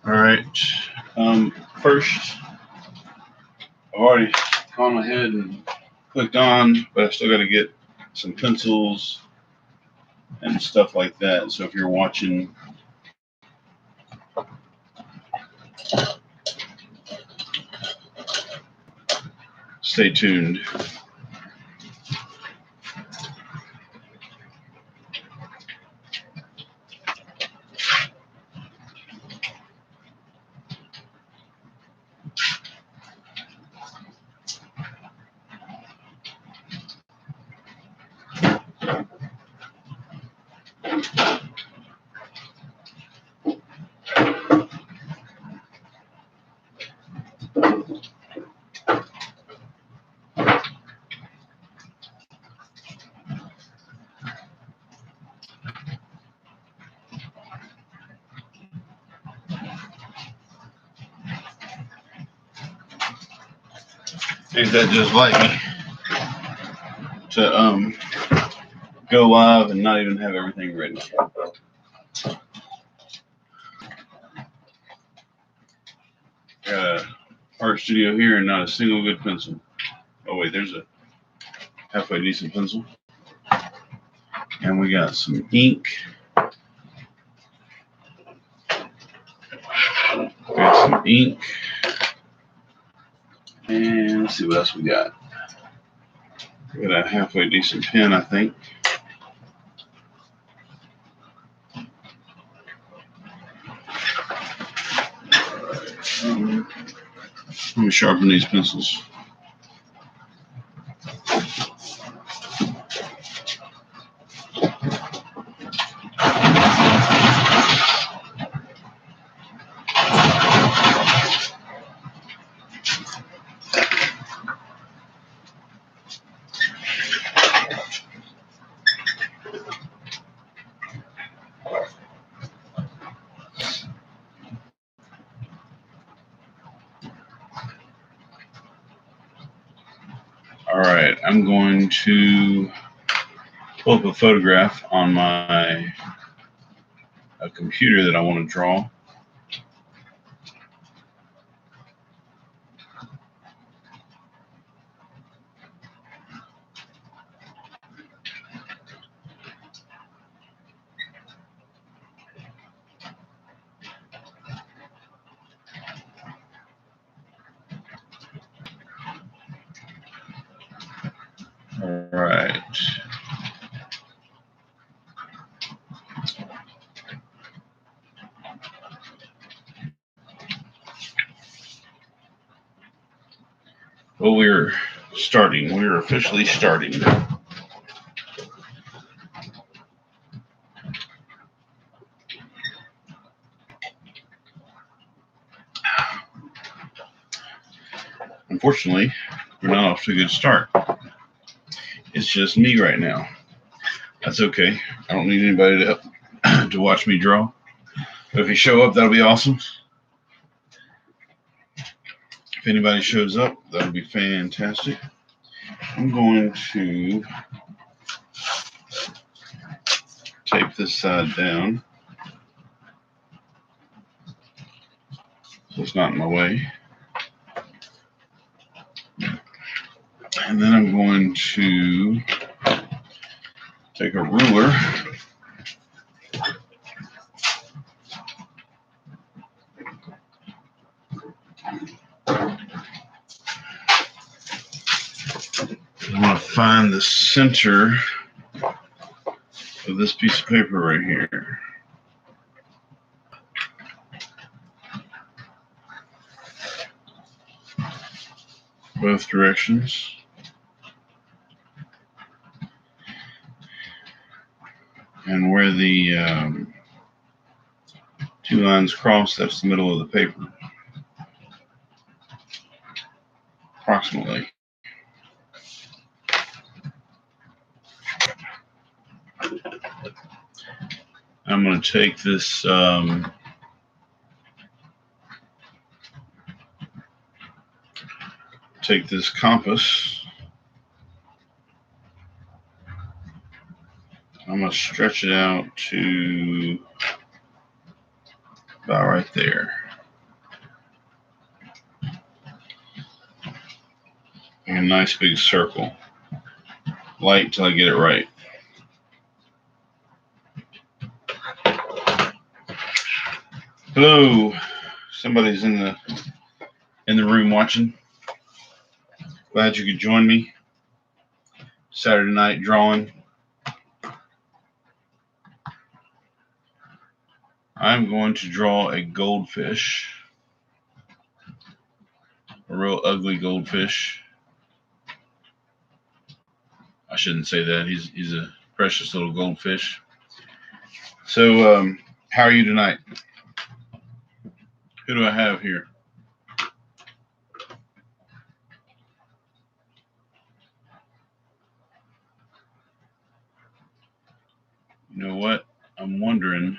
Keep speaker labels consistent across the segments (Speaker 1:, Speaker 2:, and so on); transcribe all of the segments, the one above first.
Speaker 1: All right. First, I've already gone ahead and clicked on, but I still got to get some pencils and stuff like that. So if you're watching, stay tuned. Ain't that just like me to go live and not even have everything ready? Got a art studio here and not a single good pencil. Oh wait, there's a halfway decent pencil. And we got some ink. Got some ink. And let's see what else we got. We got a halfway decent pen, I think. Let me sharpen these pencils. All right, I'm going to pull up a photograph on my computer that I want to draw. All right. Well, we're starting. We're officially starting. Unfortunately, we're not off to a good start. It's just me right now. That's okay. I don't need anybody to help to watch me draw. But if you show up, that'll be awesome. If anybody shows up, that'll be fantastic. I'm going to tape this side down so it's not in my way. And then I'm going to take a ruler I want to find the center of this piece of paper right here. Both directions. And where the two lines cross, that's the middle of the paper. Approximately. I'm going to take this compass. I'm going to stretch it out to about right there. a nice big circle. Light till I get it right. Hello, somebody's in the room watching. Glad you could join me. Saturday night drawing. I'm going to draw a goldfish, a real ugly goldfish. I shouldn't say that. He's a precious little goldfish. So, how are you tonight? Who do I have here? You know what? I'm wondering,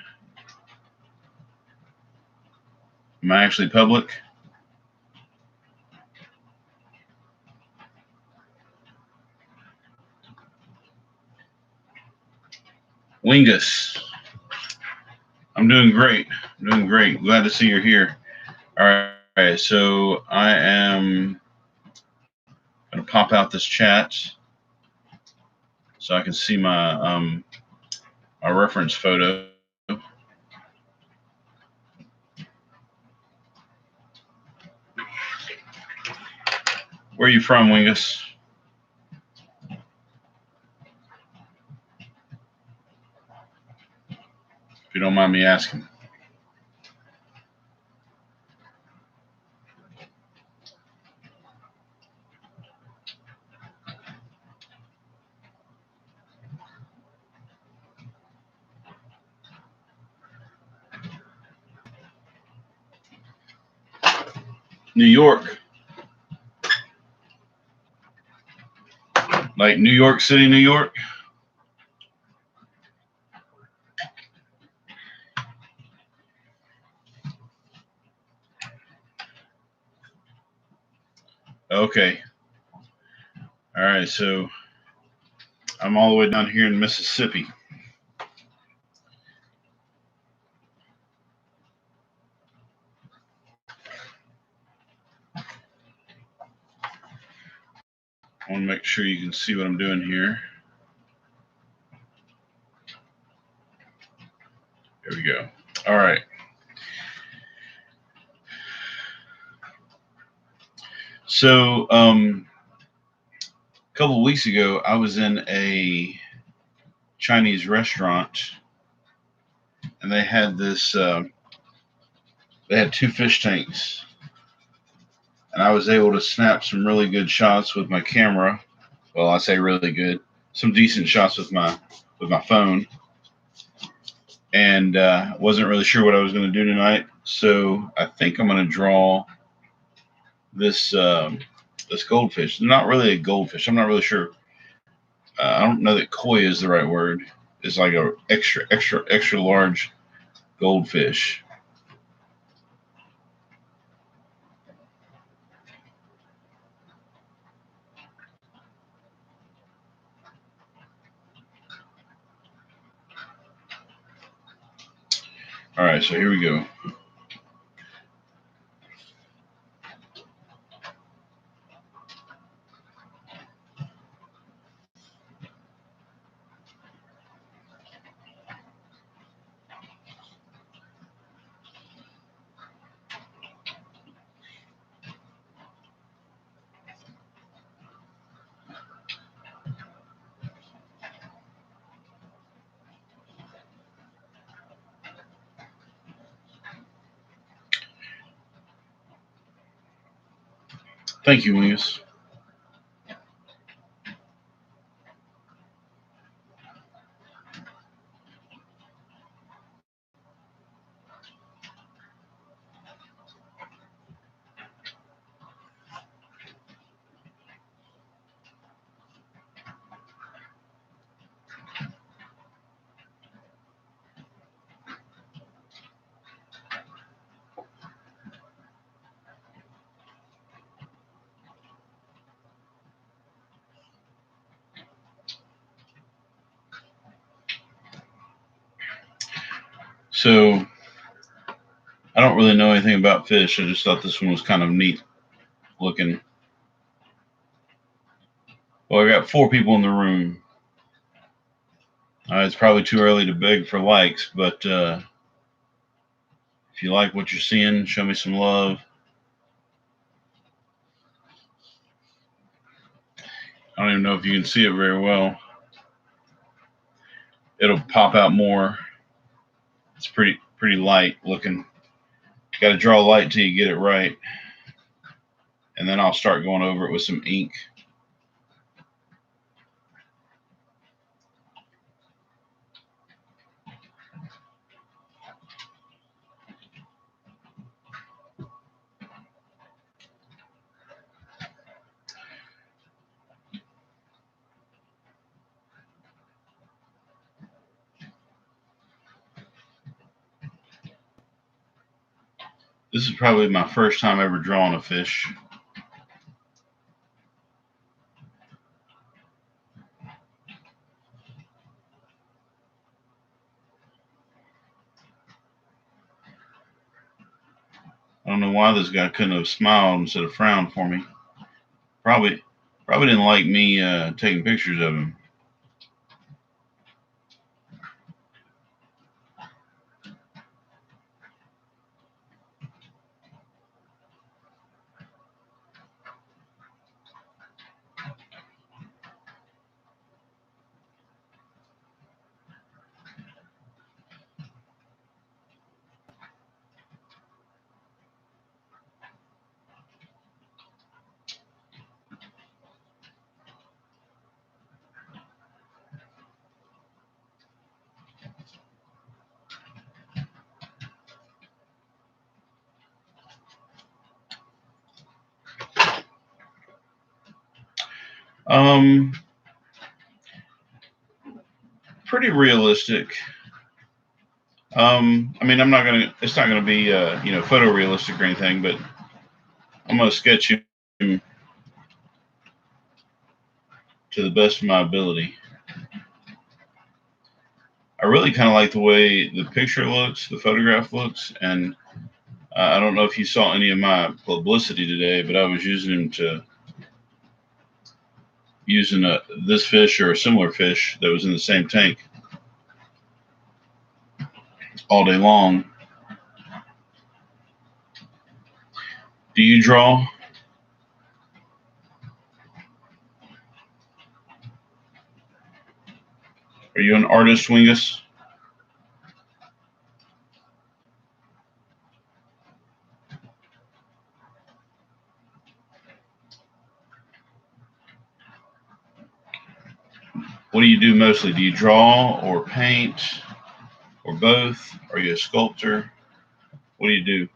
Speaker 1: am I actually public? Wingus. I'm doing great. Glad to see you're here. All right. So I am going to pop out this chat so I can see my my reference photo. Where are you from, Wingus? If you don't mind me asking. New York. Like New York City, New York? Okay. All right, so I'm all the way down here in Mississippi. I want to make sure you can see what I'm doing here. There we go. All right. So, a couple of weeks ago, I was in a Chinese restaurant, and they had this. They had 2 fish tanks, and I was able to snap some really good shots with my camera. Well, I say really good, some decent shots with my phone, and wasn't really sure what I was going to do tonight. So I think I'm going to draw this this goldfish. Not really a goldfish. I'm not really sure. I don't know that koi is the right word. It's like a extra large goldfish. All right, so here we go. Thank you, Williams. So I don't really know anything about fish. I just thought this one was kind of neat looking. Well, I got 4 people in the room. It's probably too early to beg for likes, but if you like what you're seeing, show me some love. I don't even know if you can see it very well. It'll pop out more. It's pretty light looking. You got to draw light till you get it right, and then I'll start going over it with some ink. This is probably my first time ever drawing a fish. I don't know why this guy couldn't have smiled instead of frowned for me. Probably didn't like me taking pictures of him. Pretty realistic. I mean, it's not gonna be, photorealistic or anything, but I'm gonna sketch him to the best of my ability. I really kind of like the way the picture looks, the photograph looks, and I don't know if you saw any of my publicity today, but I was using this fish or a similar fish that was in the same tank all day long. Do you draw? Are you an artist, Wingus? What do you do mostly? Do you draw or paint or both? Are you a sculptor? What do you do?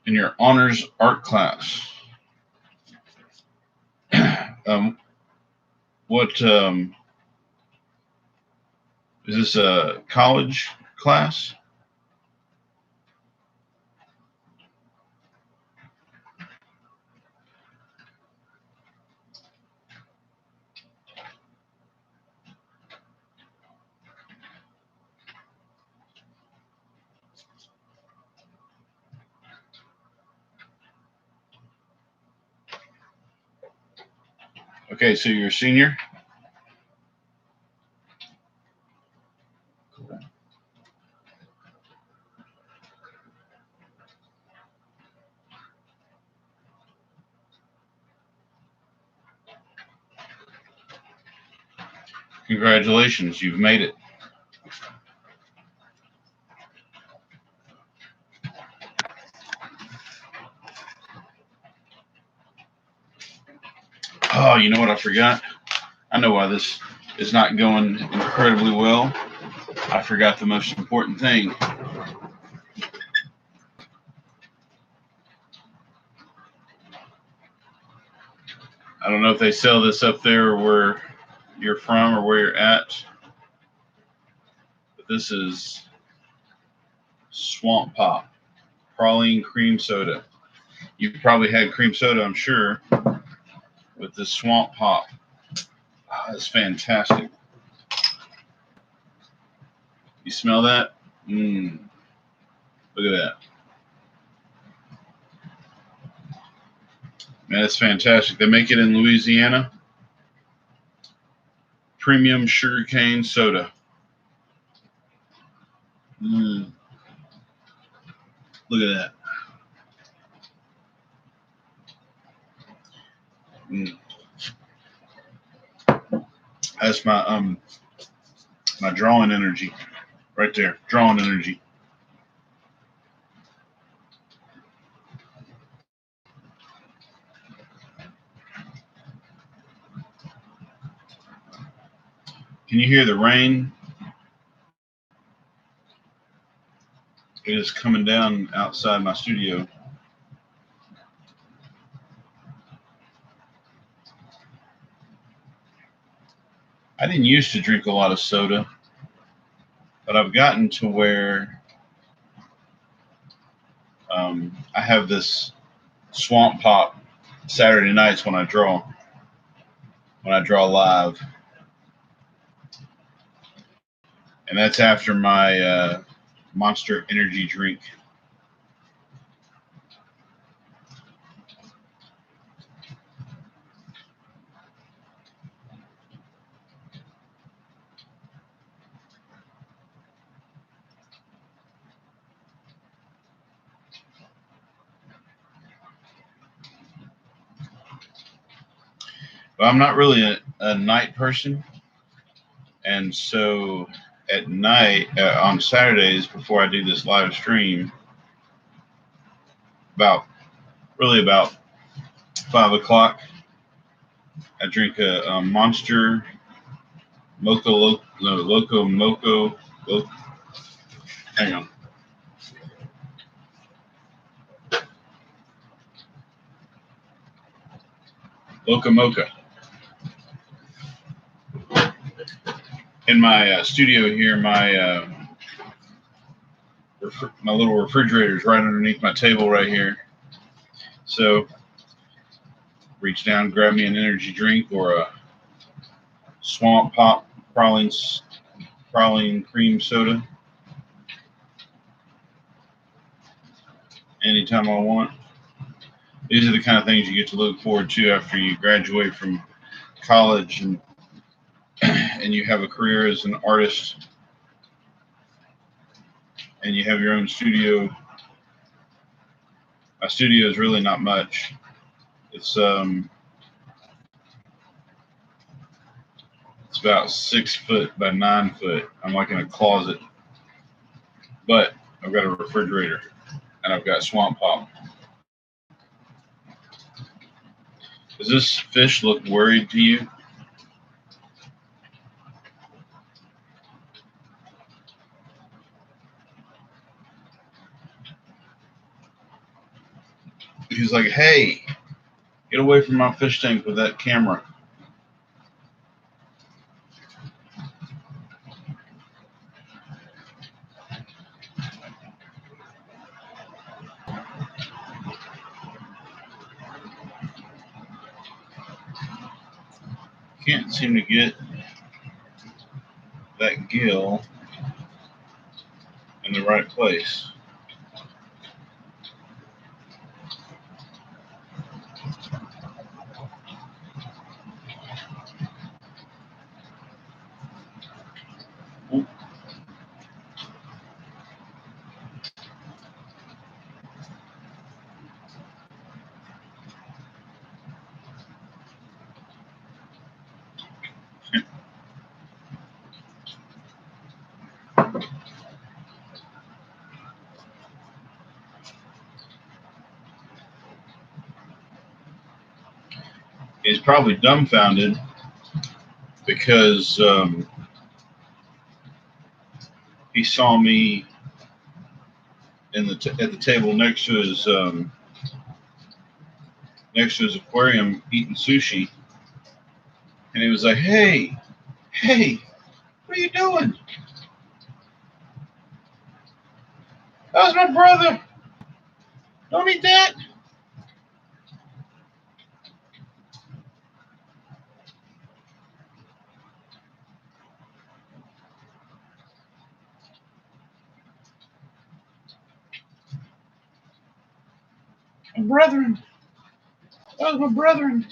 Speaker 1: In your honors art class, what is this, a college class? Okay, so you're a senior. Congratulations, you've made it. Oh, you know what I forgot? I know why this is not going incredibly well. I forgot the most important thing. I don't know if they sell this up there where you're from or where you're at, but this is Swamp Pop praline cream soda. You've probably had cream soda, I'm sure, with this Swamp Pop. Oh, it's fantastic. You smell that? Look at that. Man, it's fantastic. They make it in Louisiana. Premium sugarcane soda. Look at that. That's my drawing energy right there. Drawing energy. Can you hear the rain? It is coming down outside my studio. I didn't used to drink a lot of soda, but I've gotten to where I have this Swamp Pop Saturday nights when I draw live, and that's after my Monster Energy drink. But I'm not really a night person, and so at night on Saturdays before I do this live stream, about 5 o'clock, I drink a Monster Loco Moco. Hang on. Loco Mocha. In my studio here, my little refrigerator is right underneath my table right here. So reach down, grab me an energy drink or a Swamp Pop praline cream soda anytime I want. These are the kind of things you get to look forward to after you graduate from college and you have a career as an artist and you have your own studio. My studio is really not much. It's about 6 foot by 9 foot. I'm like in a closet, but I've got a refrigerator and I've got Swamp Pop. Does this fish look worried to you? He's like, hey, get away from my fish tank with that camera. Can't seem to get that gill in the right place. He's probably dumbfounded because he saw me at the table next to his aquarium eating sushi, and he was like, "Hey, what are you doing? That was my brother. Don't eat that." My brethren. That was my brethren.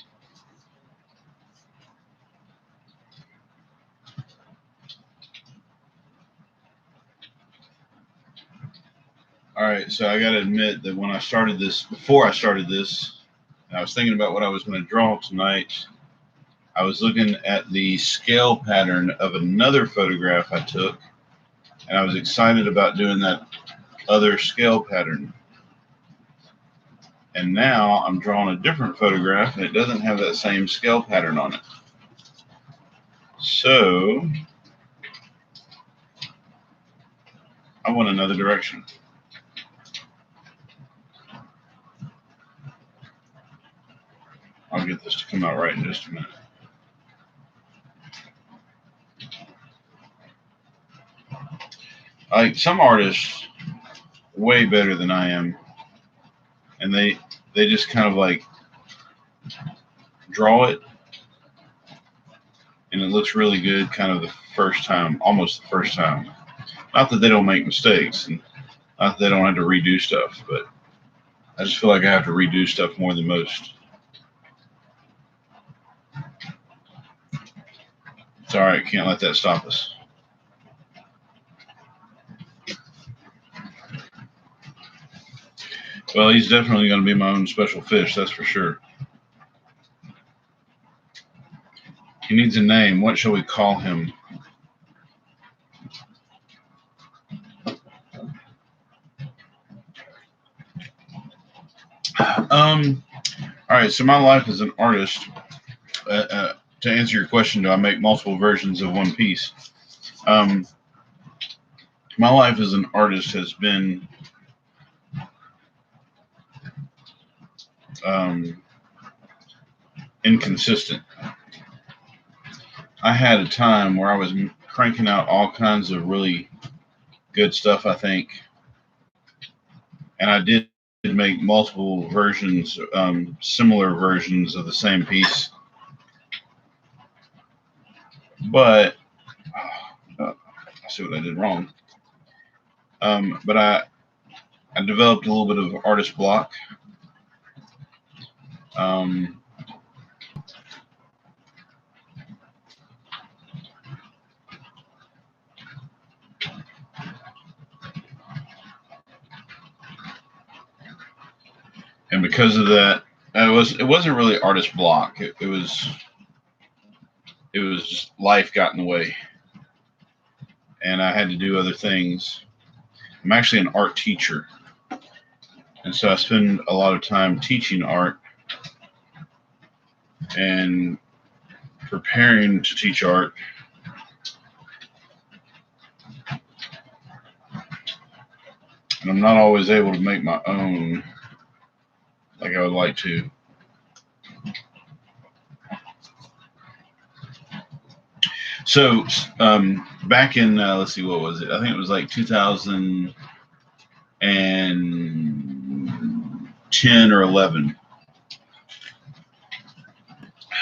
Speaker 1: All right, so I got to admit that before I started this, and I was thinking about what I was going to draw tonight, I was looking at the scale pattern of another photograph I took, and I was excited about doing that other scale pattern. And now I'm drawing a different photograph, and it doesn't have that same scale pattern on it. So I went another direction. I'll get this to come out right in just a minute. Like, some artists way better than I am, and they just kind of like draw it, and it looks really good kind of the first time, almost the first time. Not that they don't make mistakes, and not that they don't have to redo stuff, but I just feel like I have to redo stuff more than most. It's all right, can't let that stop us. Well, he's definitely going to be my own special fish, that's for sure. He needs a name. What shall we call him? All right, so my life as an artist, to answer your question, do I make multiple versions of one piece? My life as an artist has been inconsistent. I had a time where I was cranking out all kinds of really good stuff, I think, and I did make multiple versions, similar versions of the same piece. But I see what I did wrong. But I developed a little bit of artist block. And because of that, it wasn't really artist block. It was just life got in the way, and I had to do other things. I'm actually an art teacher, and so I spend a lot of time teaching art and preparing to teach art. And I'm not always able to make my own like I would like to. So back in, let's see, what was it? I think it was like 2010 or 11.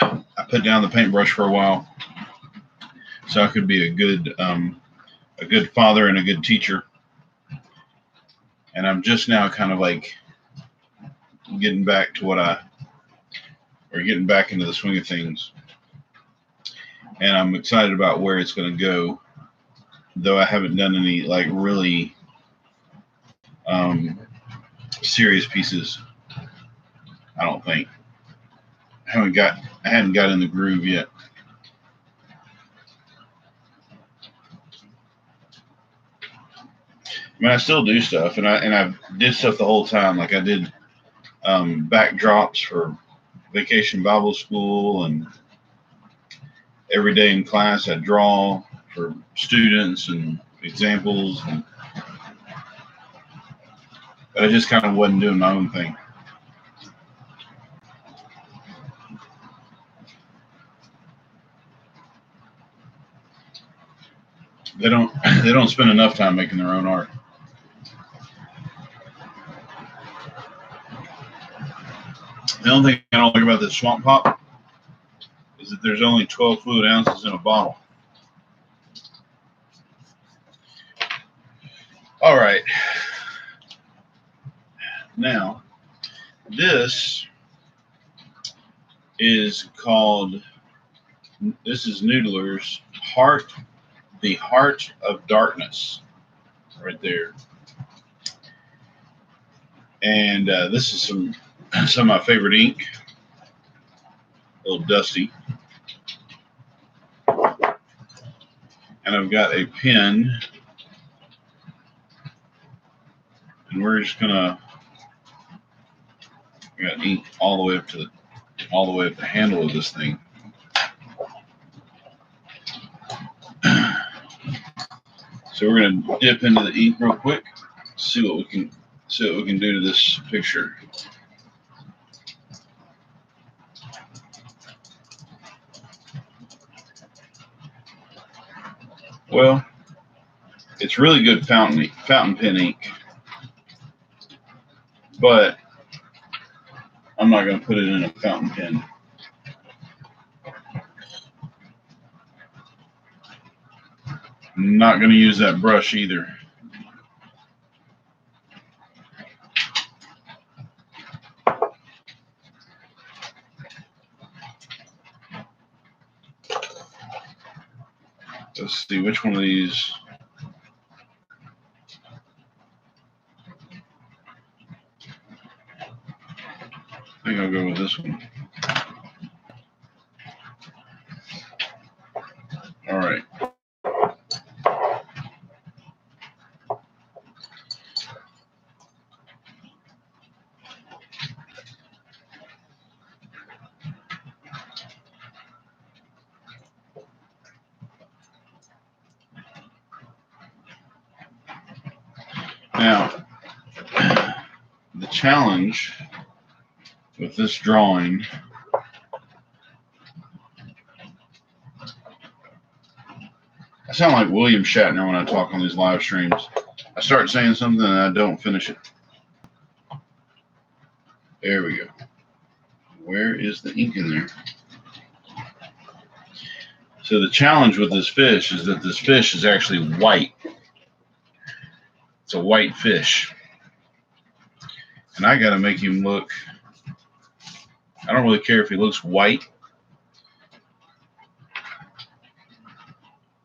Speaker 1: I put down the paintbrush for a while so I could be a good father and a good teacher. And I'm just now kind of like getting back to getting back into the swing of things. And I'm excited about where it's going to go, though I haven't done any like really serious pieces. I don't think. I hadn't got in the groove yet. I mean, I still do stuff, and I did stuff the whole time. Like I did backdrops for Vacation Bible School, and every day in class I draw for students and examples, but I just kind of wasn't doing my own thing. They don't spend enough time making their own art. The only thing I don't like about this swamp pop is that there's only 12 fluid ounces in a bottle. All right. Now, this is Noodler's The Heart of Darkness, right there. And this is some of my favorite ink. A little dusty. And I've got a pen. And we're just gonna, I got ink all the way up to the handle of this thing. So we're gonna dip into the ink real quick, see what we can do to this picture. Well, it's really good fountain pen ink, but I'm not going to put it in a fountain pen. I'm not going to use that brush either. Let's see which one of these. I think I'll go with this one. All right. Now, the challenge with this drawing I sound like William Shatner when I talk on these live streams. I start saying something and I don't finish it. There we go. Where is the ink in there? So the challenge with this fish is that this fish is actually white. It's a white fish. And I got to make him look, I don't really care if he looks white,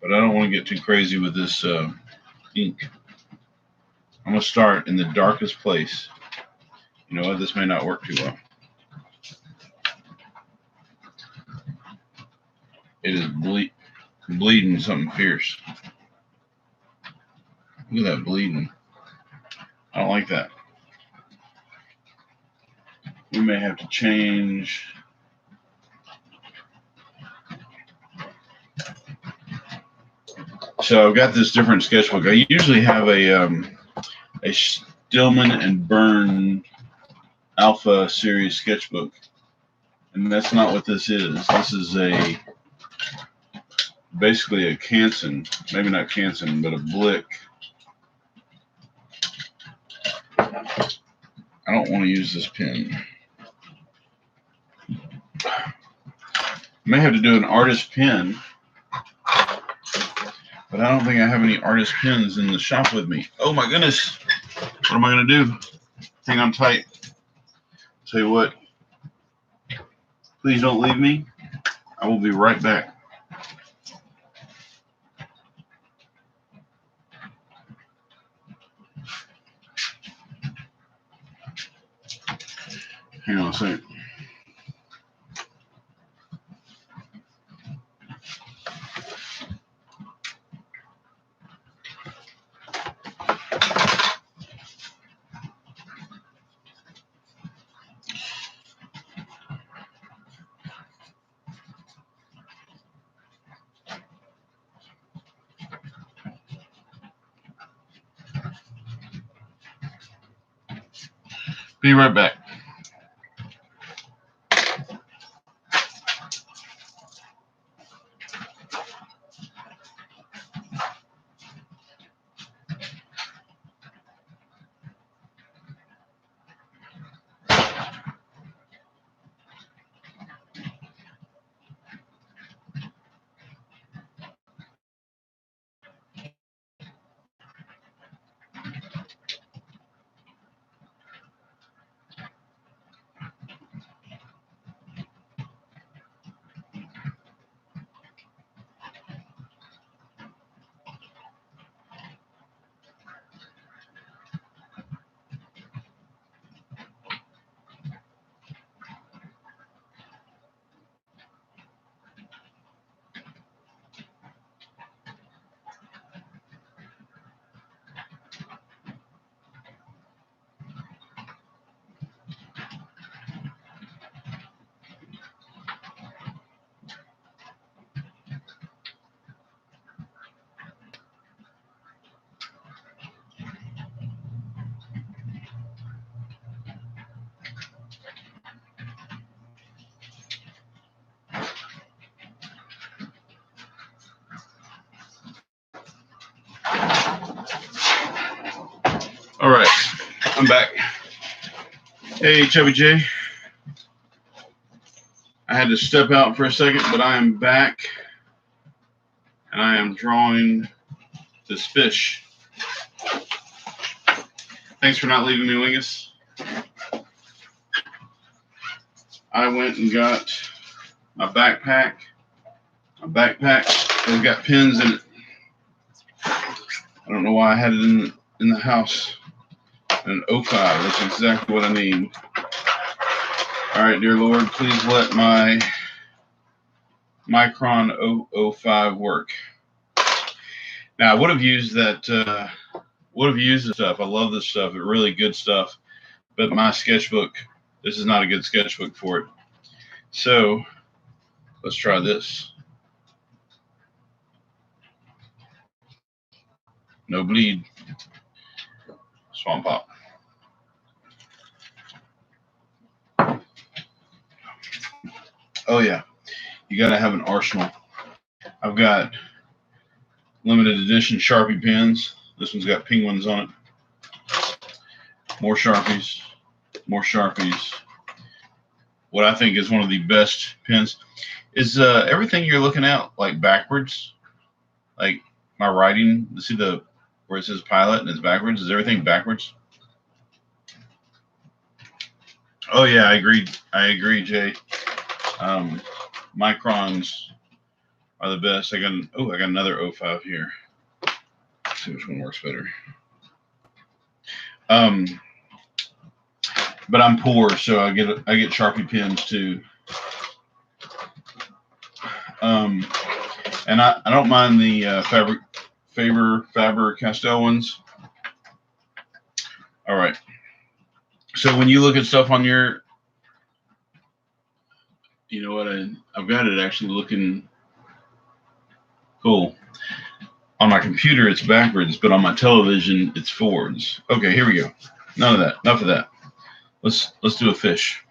Speaker 1: but I don't want to get too crazy with this ink. I'm going to start in the darkest place. You know what? This may not work too well. It is bleeding something fierce. Look at that bleeding. I don't like that. We may have to change. So I've got this different sketchbook. I usually have a Stillman and Byrne Alpha series sketchbook, and that's not what this is. This is basically a Canson, maybe not Canson, but a Blick. I don't want to use this pen. I may have to do an artist pen, but I don't think I have any artist pens in the shop with me. Oh my goodness. What am I going to do? Hang on tight. Tell you what. Please don't leave me. I will be right back. Hang on a second. Be right back. All right, I'm back. Hey, Chubby J. I had to step out for a second, but I am back, and I am drawing this fish. Thanks for not leaving me, Wingus. I went and got my backpack. My backpack has got pins in it. I don't know why I had it in the house. An 05, that's exactly what I need. All right, dear Lord, please let my Micron 005 work. Now, I would have used that, would have used this stuff. I love this stuff. It's really good stuff. But my sketchbook, this is not a good sketchbook for it. So, let's try this. No bleed. Swamp Pop. Oh, yeah. You got to have an arsenal. I've got limited edition Sharpie pens. This one's got penguins on it. More Sharpies. More Sharpies. What I think is one of the best pens is everything you're looking at like backwards. Like my writing, you see the where it says pilot and it's backwards? Is everything backwards? Oh yeah, I agree, Jay. Microns are the best. I got another 05 here. Let's see which one works better. But I'm poor, so I get Sharpie pens too. And I don't mind the Faber-Castell ones. All right. So when you look at stuff on your, you know what, I've got it actually looking cool. On my computer, it's backwards, but on my television, it's forwards. Okay, here we go. None of that. Enough of that. Let's do a fish.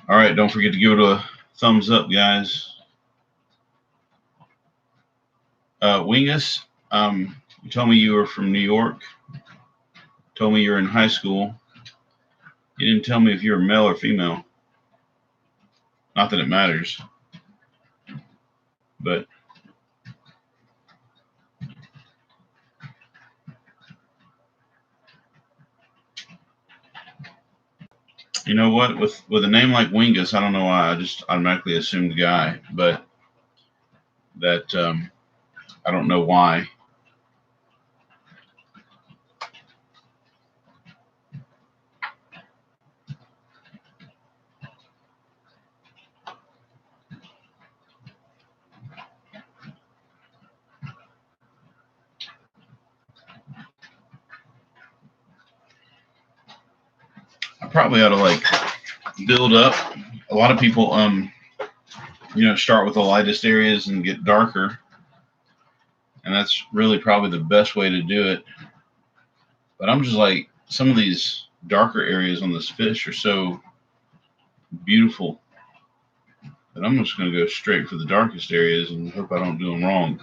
Speaker 1: All right, don't forget to give it a thumbs up, guys. Wingus, you told me you were from New York. Told me you're in high school. You didn't tell me if you were male or female. Not that it matters, but you know what? With a name like Wingus, I don't know why I just automatically assumed guy, but that I don't know why. I probably ought to like build up. A lot of people, start with the lightest areas and get darker, and that's really probably the best way to do it. But I'm just like, some of these darker areas on this fish are so beautiful that I'm just going to go straight for the darkest areas and hope I don't do them wrong.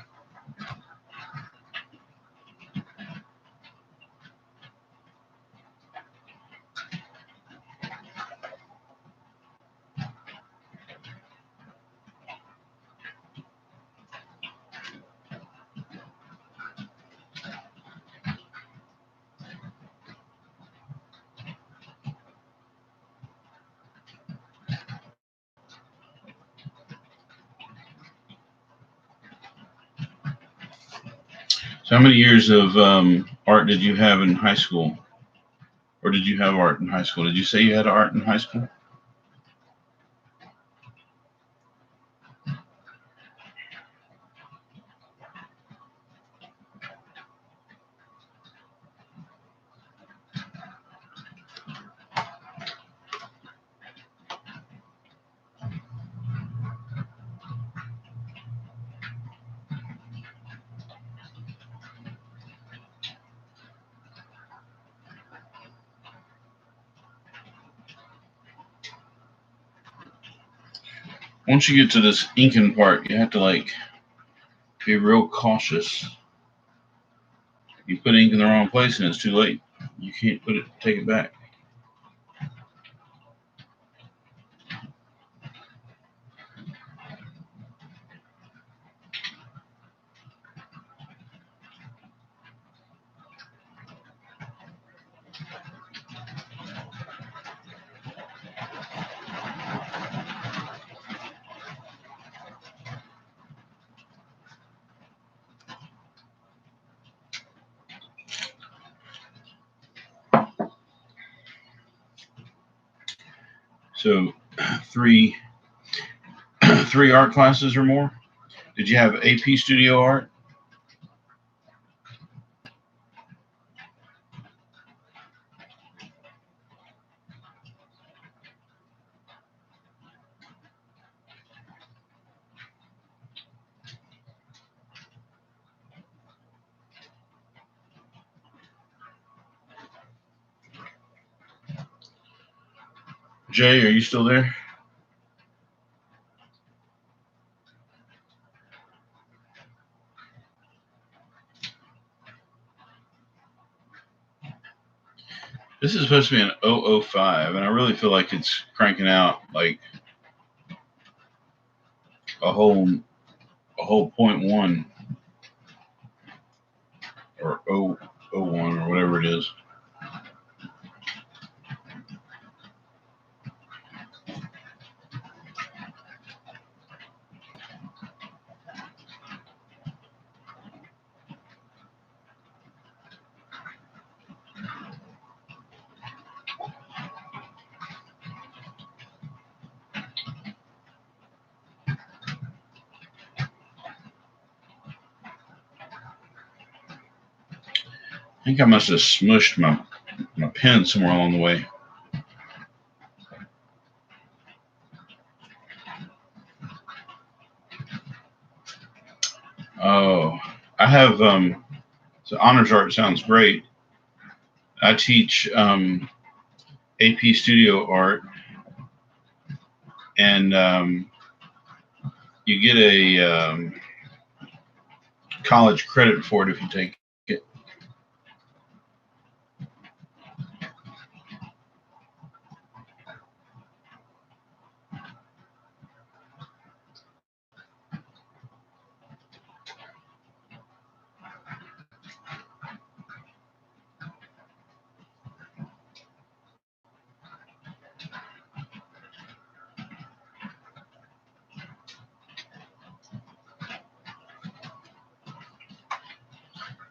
Speaker 1: So, how many years of art did you have in high school? Or did you have art in high school? Did you say you had art in high school? Once you get to this inking part, you have to like be real cautious. You put ink in the wrong place and it's too late. You can't take it back. So, three three art classes or more. Did you have AP Studio Art? Jay, are you still there? This is supposed to be an 005, and I really feel like it's cranking out like a whole point one or 001 or whatever it is. I think I must have smushed my pen somewhere along the way. Oh, I have so honors art sounds great. I teach AP Studio Art, and you get a college credit for it if you take it.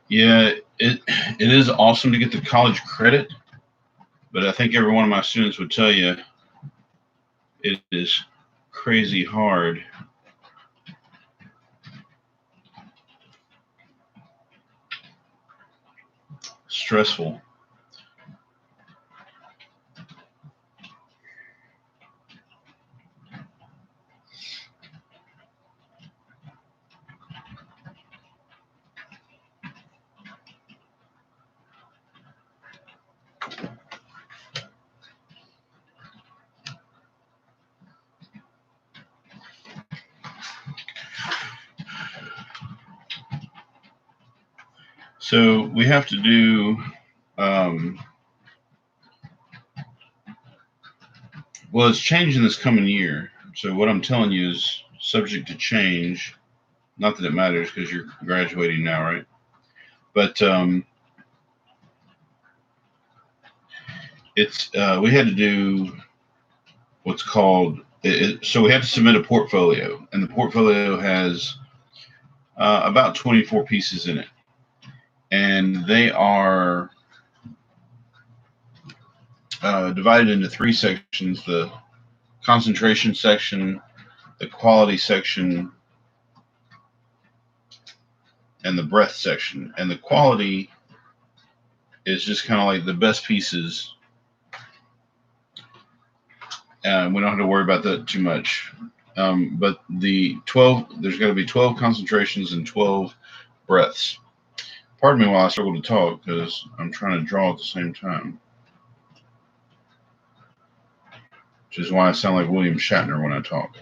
Speaker 1: Yeah, it is awesome to get the college credit, but I think every one of my students would tell you it is crazy hard. Stressful. So we have to do, well, it's changing this coming year. So what I'm telling you is subject to change. Not that it matters because you're graduating now, right? But it's we had to do what's called so we have to submit a portfolio, and the portfolio has about 24 pieces in it, and they are divided into three sections: the concentration section, the quality section, and the breadth section. And the quality is just kind of like the best pieces. We don't have to worry about that too much. But the 12, there's got to be 12 concentrations and 12 breaths. Pardon me while I struggle to talk because I'm trying to draw at the same time, which is why I sound like William Shatner when I talk.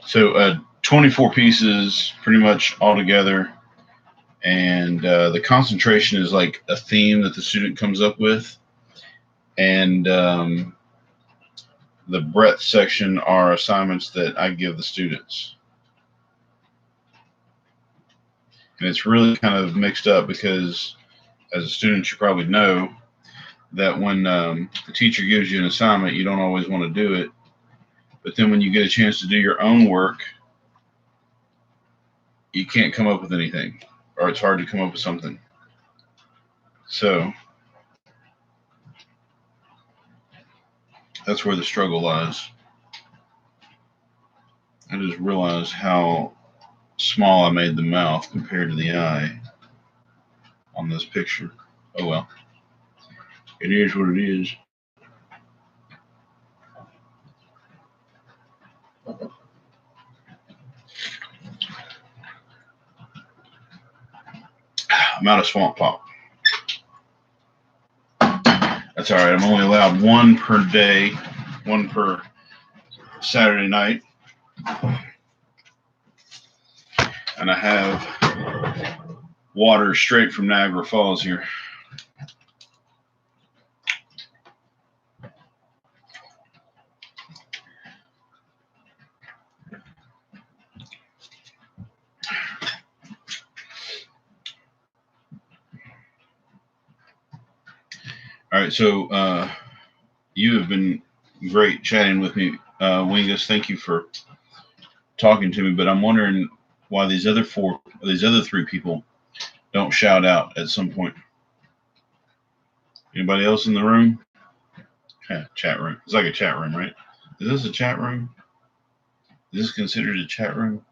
Speaker 1: So 24 pieces pretty much all together. And the concentration is like a theme that the student comes up with. And the breadth section are assignments that I give the students. And it's really kind of mixed up because as a student, you probably know that when the teacher gives you an assignment, you don't always want to do it. But then when you get a chance to do your own work, you can't come up with anything, or it's hard to come up with something. So that's where the struggle lies. I just realized how small I made the mouth compared to the eye on this picture. Oh well, it is what it is. I'm out of Swamp Pop. That's all right. I'm only allowed one per day, one per Saturday night. And I have water straight from Niagara Falls here. All right, so you have been great chatting with me, Wingus. Thank you for talking to me. But I'm wondering why these other three people don't shout out at some point. Anybody else in the room? Yeah, chat room. It's like a chat room, right? Is this a chat room? Is this considered a chat room?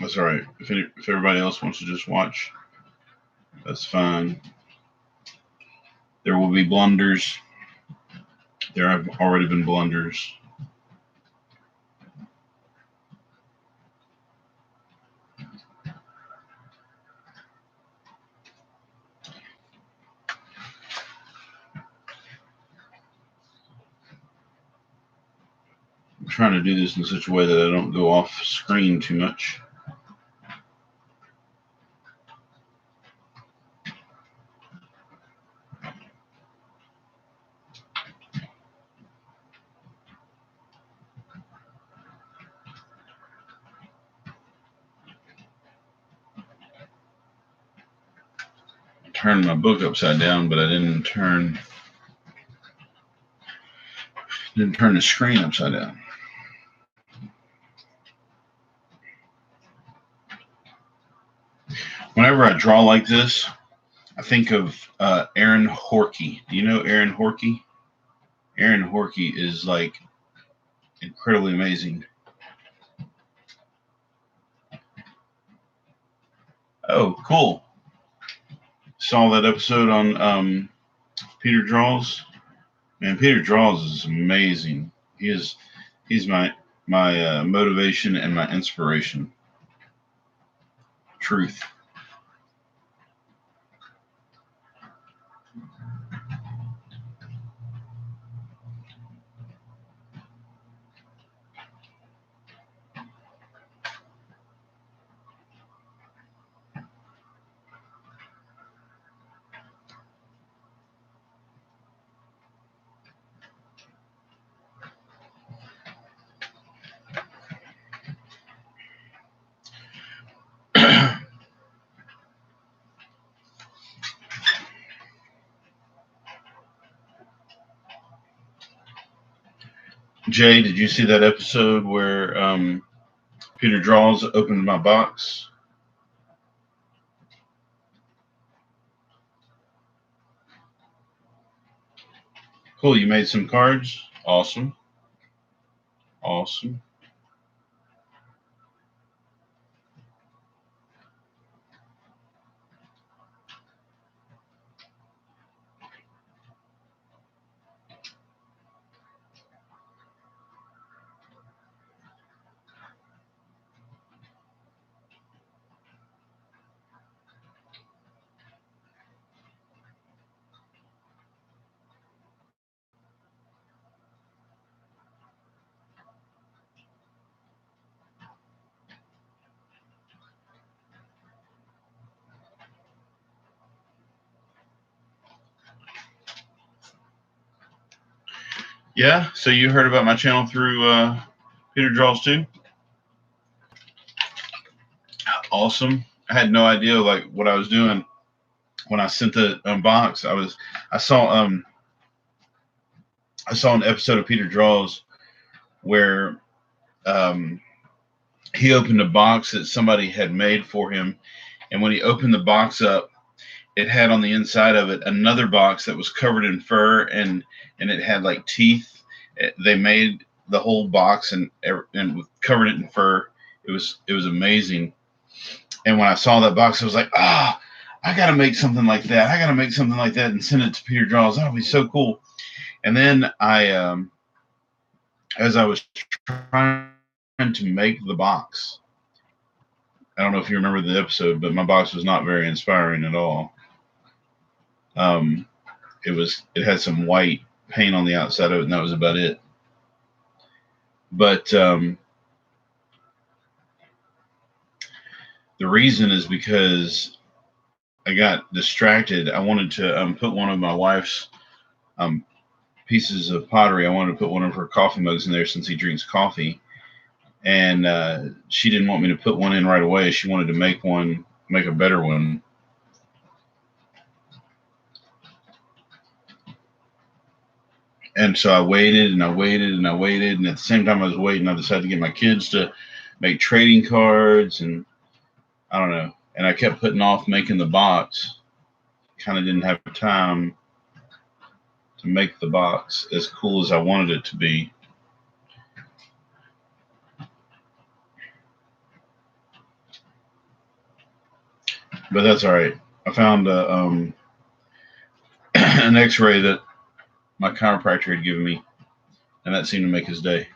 Speaker 1: That's all right. If everybody else wants to just watch, that's fine. There will be blunders. There have already been blunders. I'm trying to do this in such a way that I don't go off screen too much. I turned my book upside down, but I didn't turn the screen upside down. Whenever I draw like this, I think of Aaron Horkey. Do you know Aaron Horkey? Aaron Horkey is like incredibly amazing. Oh, cool. saw that episode on Peter Draws. Man, Peter Draws is amazing. He's my motivation and my inspiration. Truth. Jay, did you see that episode where Peter Draws opened my box? Cool, you made some cards? Awesome. Awesome. Yeah, so you heard about my channel through Peter Draws too? Awesome. I had no idea like what I was doing when I sent the box. I saw I saw an episode of Peter Draws where um, he opened a box that somebody had made for him, and when he opened the box up, it had on the inside of it another box that was covered in fur, and it had like teeth. They made the whole box and covered it in fur. It was amazing. And when I saw that box, I was like, ah, I gotta make something like that. I gotta make something like that and send it to Peter Draws. That'll be so cool. And then as I was trying to make the box, I don't know if you remember the episode, but my box was not very inspiring at all. Um, it had some white paint on the outside of it, and that was about it. But the reason is because I got distracted. I wanted to put one of my wife's um, pieces of pottery. I wanted to put one of her coffee mugs in there since he drinks coffee, and she didn't want me to put one in right away. She wanted to make a better one. And so I waited and I waited and I waited, and at the same time I was waiting, I decided to get my kids to make trading cards, and I don't know. And I kept putting off making the box. Kind of didn't have time to make the box as cool as I wanted it to be. But that's all right. I found an X-ray that my chiropractor had given me, and that seemed to make his day.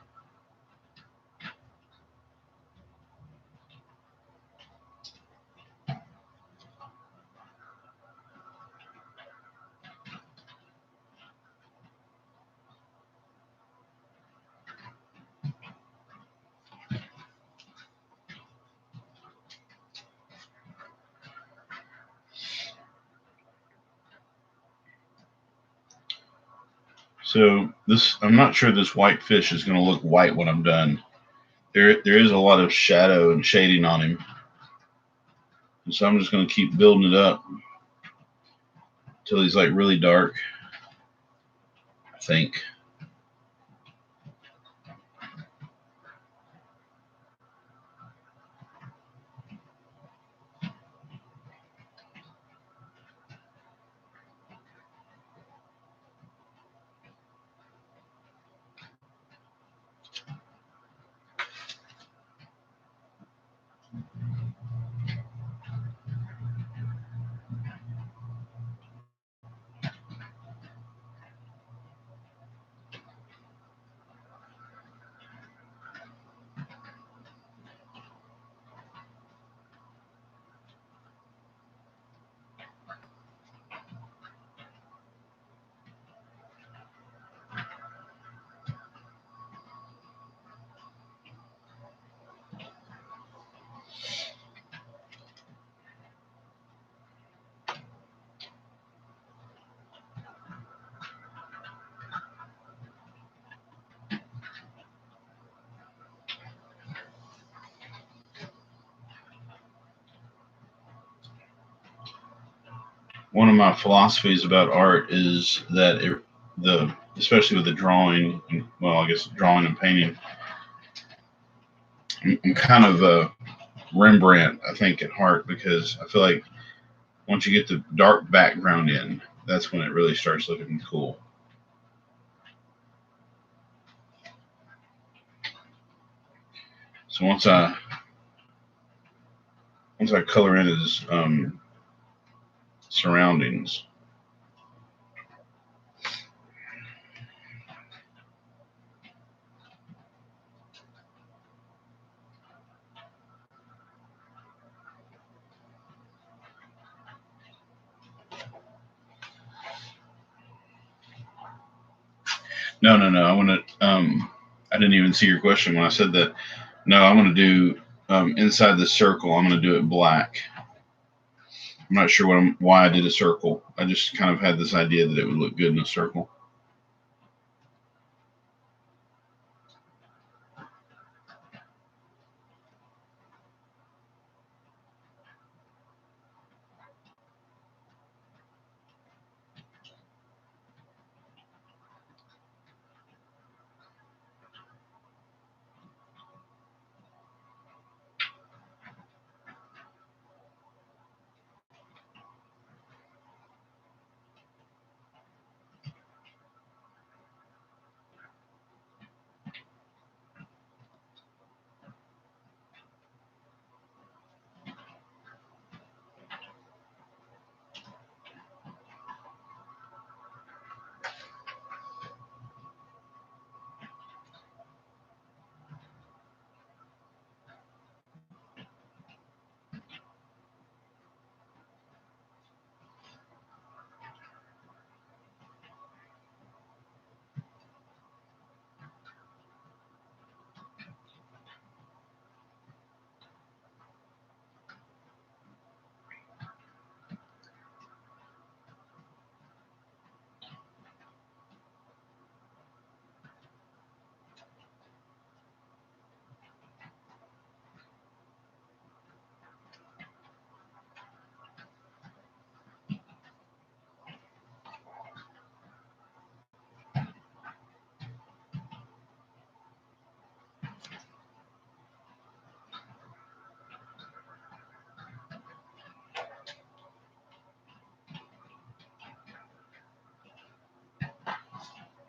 Speaker 1: So this, I'm not sure this white fish is going to look white when I'm done. There is a lot of shadow and shading on him, and so I'm just going to keep building it up until he's like really dark, I think. one of my philosophies about art is that especially with the drawing, well, I guess drawing and painting, I'm kind of a Rembrandt, I think, at heart, because I feel like once you get the dark background in, that's when it really starts looking cool. So once I color in his surroundings. No, no, no. I want to. I didn't even see your question when I said that. No, I'm going to do inside the circle. I'm going to do it black. I'm not sure why I did a circle. I just kind of had this idea that it would look good in a circle.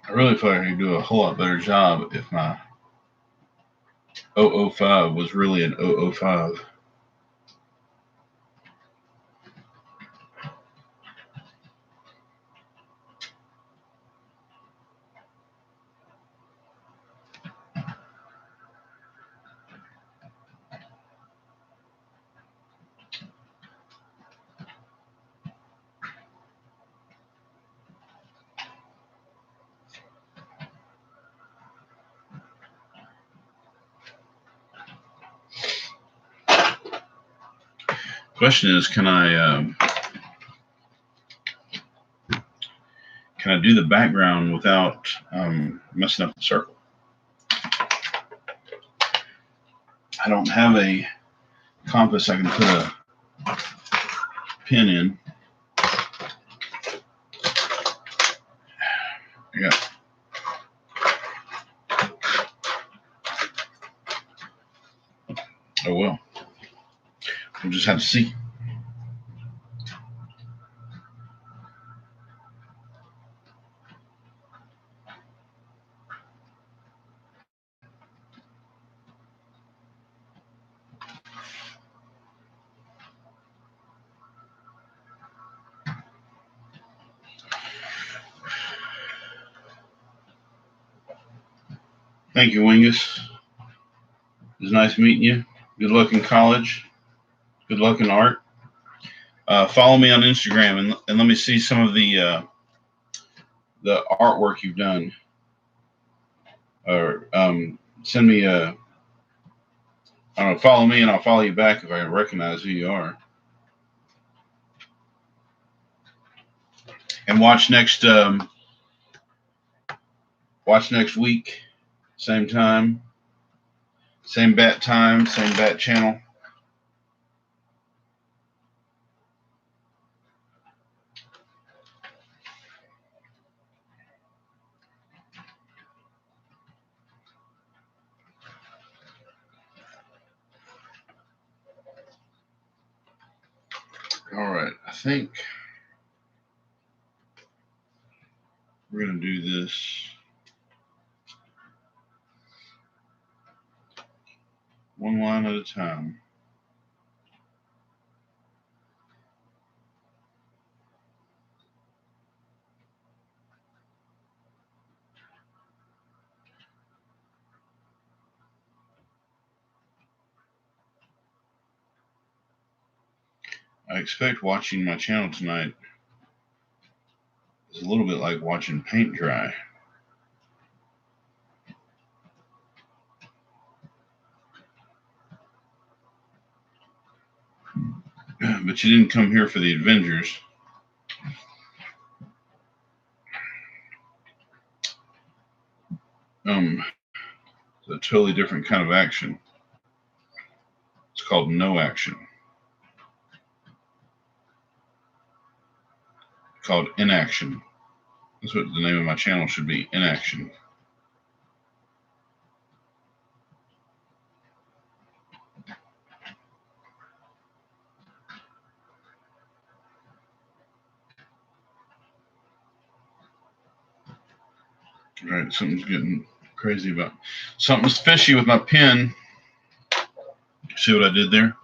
Speaker 1: I really feel like I could do a whole lot better job if my 005 was really an 005. Question is, can I do the background without messing up the circle? I don't have a compass I can put a pin in. I got. Oh well. We'll just have to see. Thank you, Wingus. It was nice meeting you. Good luck in college. Good luck in art. Follow me on Instagram and let me see some of the artwork you've done. Or send me a. I don't know. Follow me and I'll follow you back if I recognize who you are. And watch next week, same time, same bat time, same bat channel. think we're going to do this one line at a time. I expect watching my channel tonight is a little bit like watching paint dry. But you didn't come here for the Avengers. It's a totally different kind of action. It's called no action. It's called inaction. That's what the name of my channel should be, inaction. All right, something's getting crazy about. Something's fishy with my pen. See what I did there?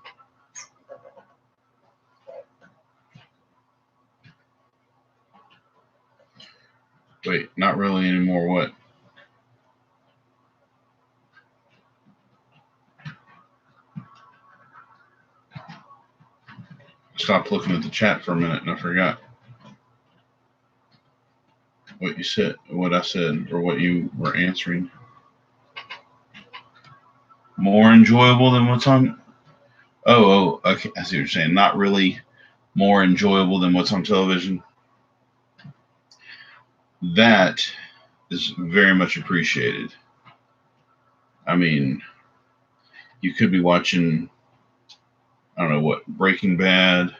Speaker 1: Wait, not really anymore. What? Stopped looking at the chat for a minute and I forgot what you said, what I said, or what you were answering. More enjoyable than what's on. Oh, okay. I see what you're saying. Not really more enjoyable than what's on television. That is very much appreciated. I mean, you could be watching, I don't know what, Breaking Bad,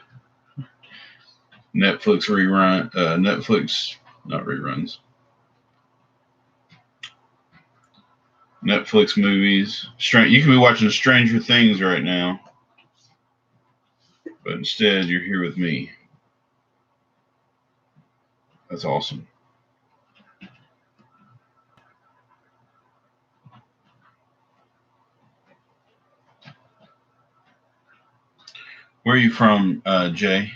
Speaker 1: Netflix rerun, Netflix, not reruns, Netflix movies. You could be watching Stranger Things right now, but instead you're here with me. That's awesome. Where are you from, Jay?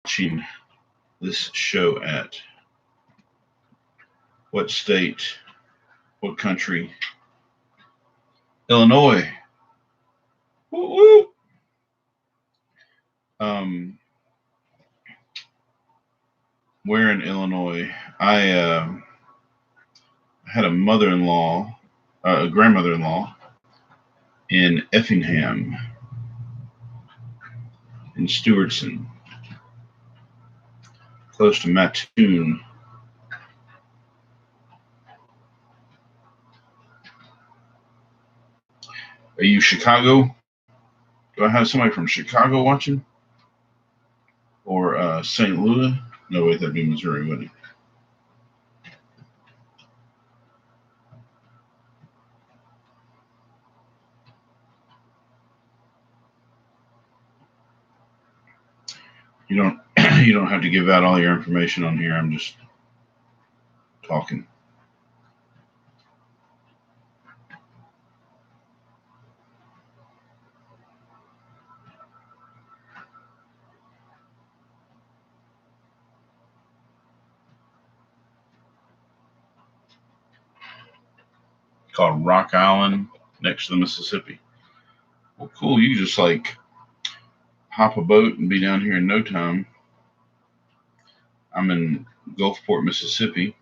Speaker 1: Watching this show at what state, what country? Illinois. Woo-woo. Where in Illinois? I had a mother-in-law, a grandmother-in-law in Effingham, in Stewardson, close to Mattoon. Are you Chicago? Do I have somebody from Chicago watching? Or St. Louis? No, wait, that'd be Missouri, wouldn't it? You don't you don't have to give out all your information on here. I'm just talking. Called Rock Island, next to the Mississippi. Well, cool. You just like hop a boat and be down here in no time. I'm in Gulfport, Mississippi.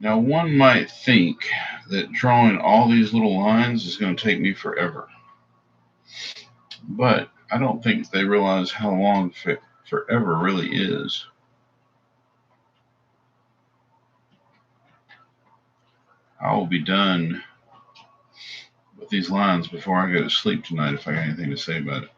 Speaker 1: Now, one might think that drawing all these little lines is going to take me forever. But I don't think they realize how long forever really is. I will be done with these lines before I go to sleep tonight if I got anything to say about it.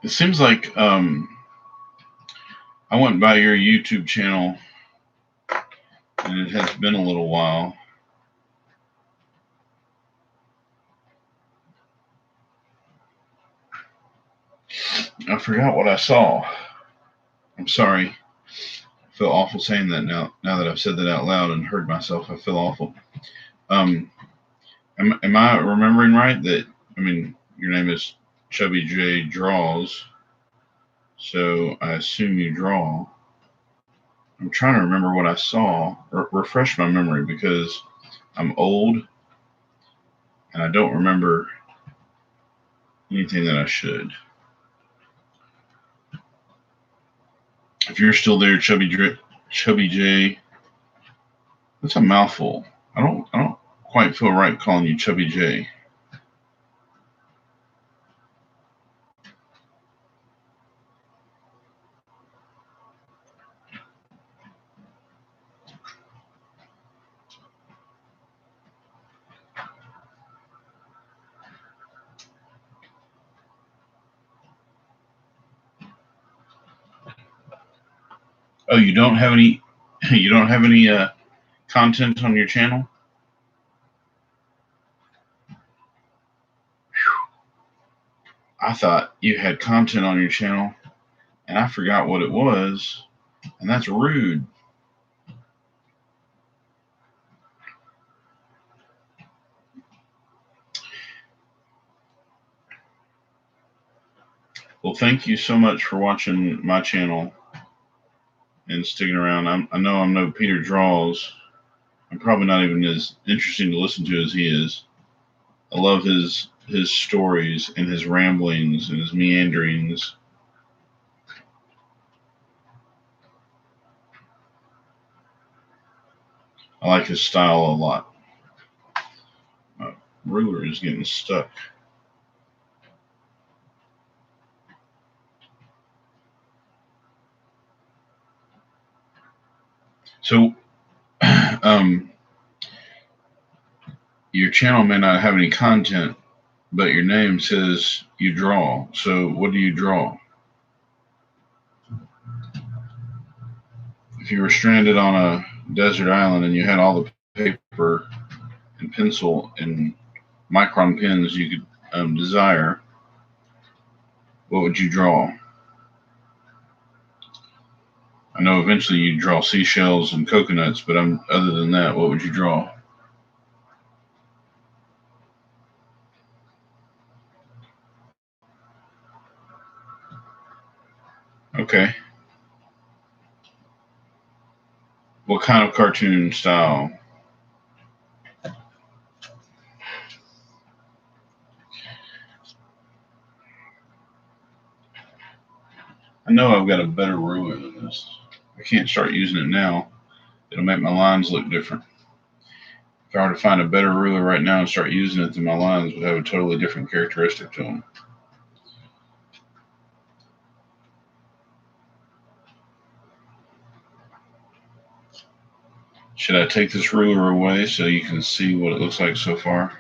Speaker 1: It seems like I went by your YouTube channel and it has been a little while. I forgot what I saw. I'm sorry. I feel awful saying that now. Now that I've said that out loud and heard myself, I feel awful. Um, am I remembering right that, I mean, your name is Chubby J Draws, so I assume you draw. I'm trying to remember what I saw. Refresh my memory because I'm old and I don't remember anything that I should. If you're still there, Chubby J, that's a mouthful. I don't quite feel right calling you Chubby J. Oh, you don't have any. You don't have any content on your channel. I thought you had content on your channel, and I forgot what it was, and that's rude. Well, thank you so much for watching my channel and sticking around. I know I'm no Peter Draws. I'm probably not even as interesting to listen to as he is. I love his stories and his ramblings and his meanderings. I like his style a lot. My ruler is getting stuck. So, um, your channel may not have any content, but your name says you draw. So, what do you draw? If you were stranded on a desert island and you had all the paper and pencil and micron pens you could desire, what would you draw? I know eventually you draw seashells and coconuts, but other than that, what would you draw? Okay. What kind of cartoon style? I know I've got a better ruler than this. I can't start using it now. It'll make my lines look different. If I were to find a better ruler right now and start using it, then my lines would have a totally different characteristic to them. Should I take this ruler away so you can see what it looks like so far?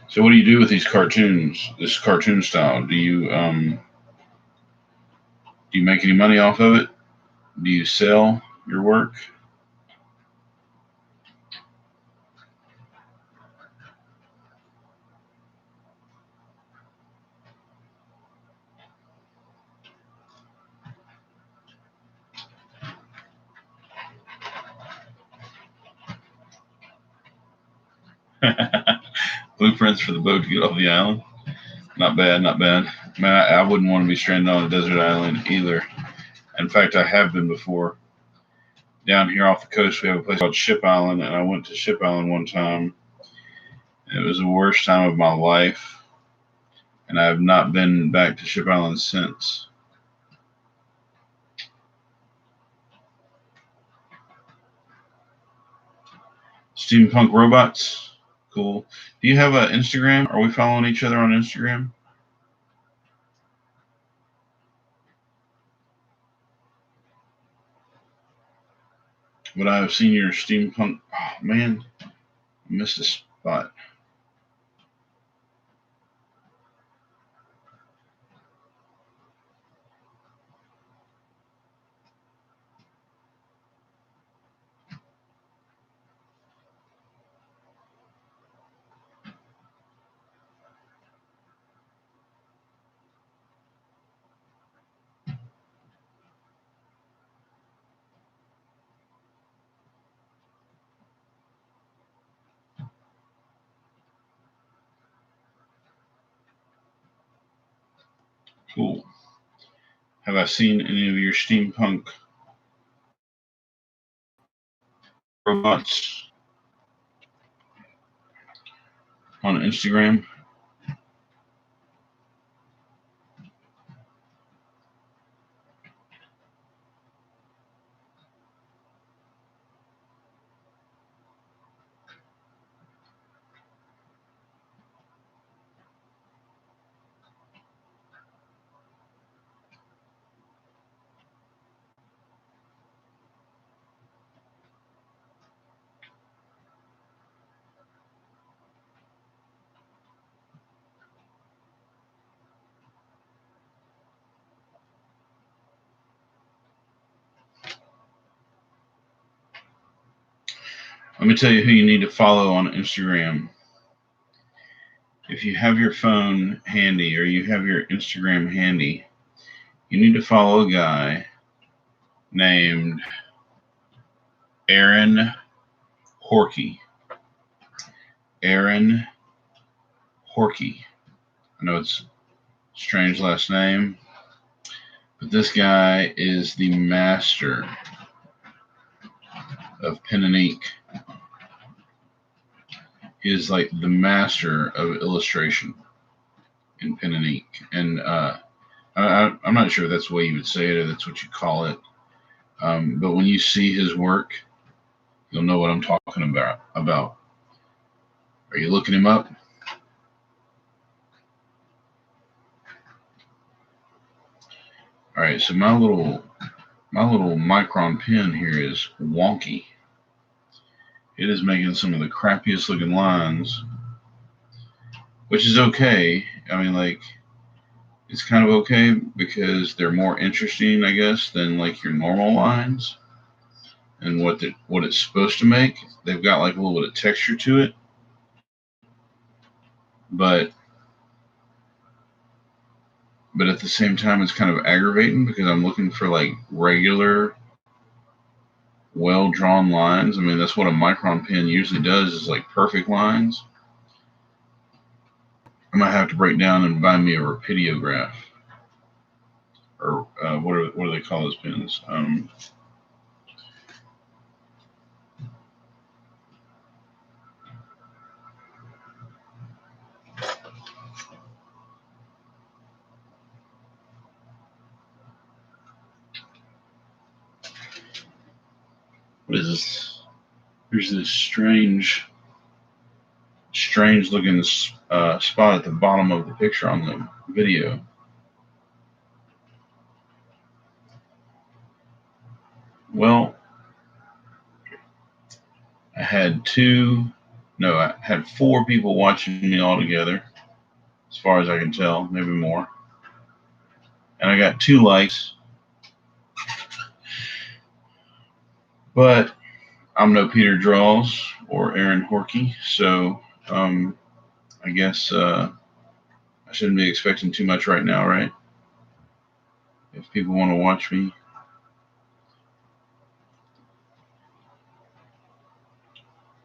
Speaker 1: So what do you do with these cartoons, this cartoon style? Do you make any money off of it? Do you sell your work? Blueprints for the boat to get off the island? Not bad, not bad. Man, I wouldn't want to be stranded on a desert island either. In fact, I have been before. Down here off the coast, we have a place called Ship Island, and I went to Ship Island one time, It was the worst time of my life, and I have not been back to Ship Island since. Steampunk robots, cool. Do you have an Instagram? Are we following each other on Instagram? But I have seen your steampunk. Oh man, I missed a spot. Cool. Have I seen any of your steampunk robots on Instagram? Let me tell you who you need to follow on Instagram. If you have your phone handy or you have your Instagram handy, you need to follow a guy named Aaron Horkey. Aaron Horkey. I know it's a strange last name, but this guy is the master of pen and ink. He is like the master of illustration in pen and ink. And I'm not sure if that's the way you would say it or that's what you call it. But when you see his work, you'll know what I'm talking about. Are you looking him up? All right, so my little micron pen here is wonky. It is making some of the crappiest looking lines, which is okay. I mean, like, it's kind of okay because they're more interesting, I guess, than like your normal lines and what it's supposed to make. They've got like a little bit of texture to it, but at the same time, it's kind of aggravating because I'm looking for like regular, well drawn lines. I mean, that's what a micron pen usually does, is like perfect lines. I might have to break down and buy me a rapidograph, or what do they call those pens? What is this? There's this strange looking spot at the bottom of the picture on the video. Well, I had four people watching me all together, as far as I can tell, maybe more. And I got 2 likes, but I'm no Peter Draws or Aaron Horkey, so I guess I shouldn't be expecting too much right now, right? If people want to watch me.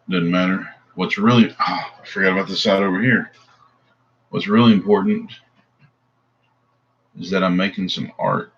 Speaker 1: Doesn't matter. I forgot about this side over here. What's really important is that I'm making some art.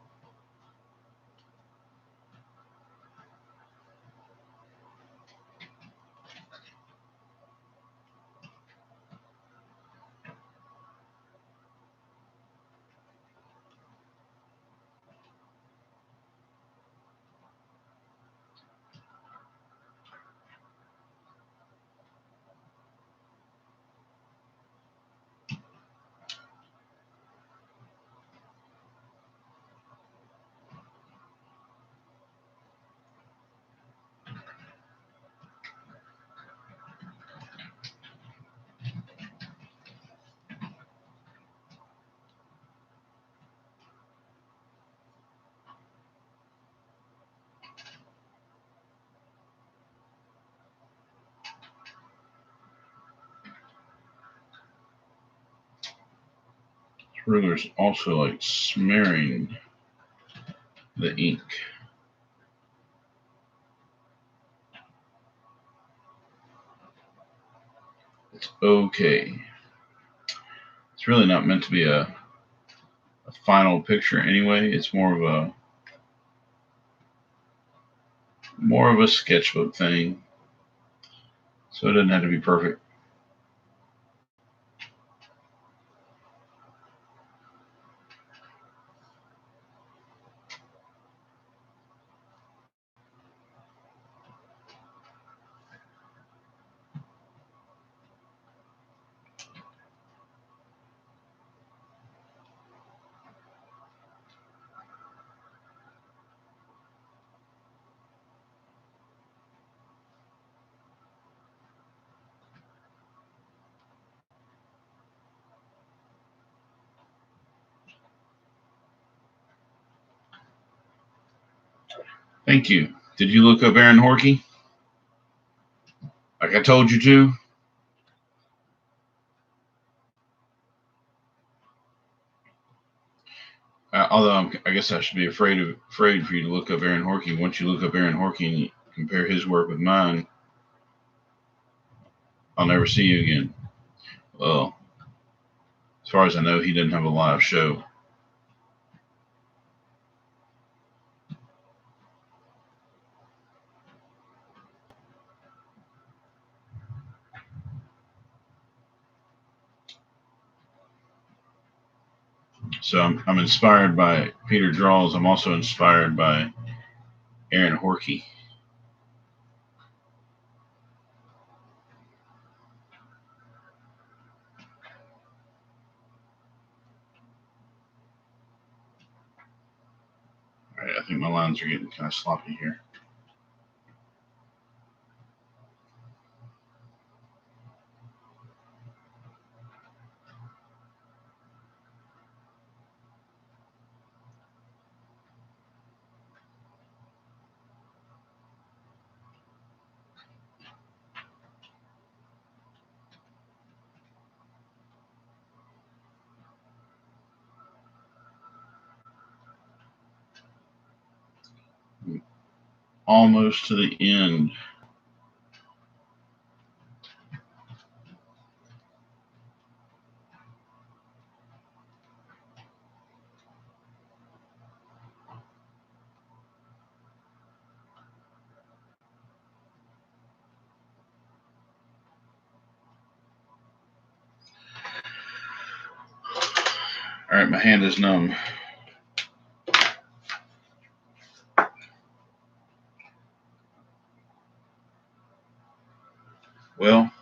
Speaker 1: ruler's also like smearing the ink. It's okay. It's really not meant to be a final picture anyway. It's more of a sketchbook thing. So it doesn't have to be perfect. Thank you. Did you look up Aaron Horkey? Like I told you to? Although I guess I should be afraid for you to look up Aaron Horkey. Once you look up Aaron Horkey and you compare his work with mine, I'll never see you again. Well, as far as I know, he didn't have a live show. So I'm inspired by Peter Draws. I'm also inspired by Aaron Horkey. All right, I think my lines are getting kind of sloppy here. Almost to the end. All right, my hand is numb. Well,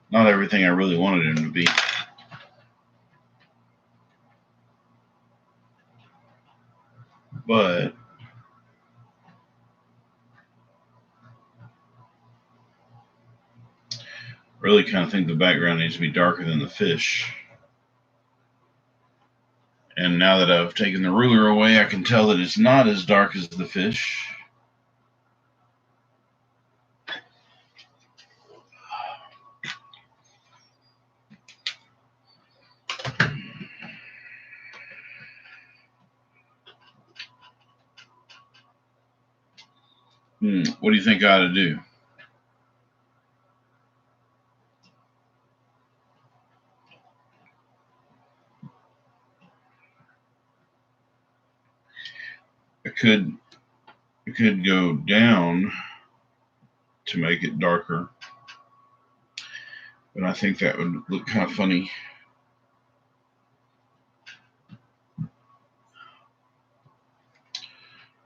Speaker 1: not everything I really wanted him to be. But really kind of think the background needs to be darker than the fish. And now that I've taken the ruler away, I can tell that it's not as dark as the fish. What do you think I ought to do? I could go down to make it darker, but I think that would look kind of funny.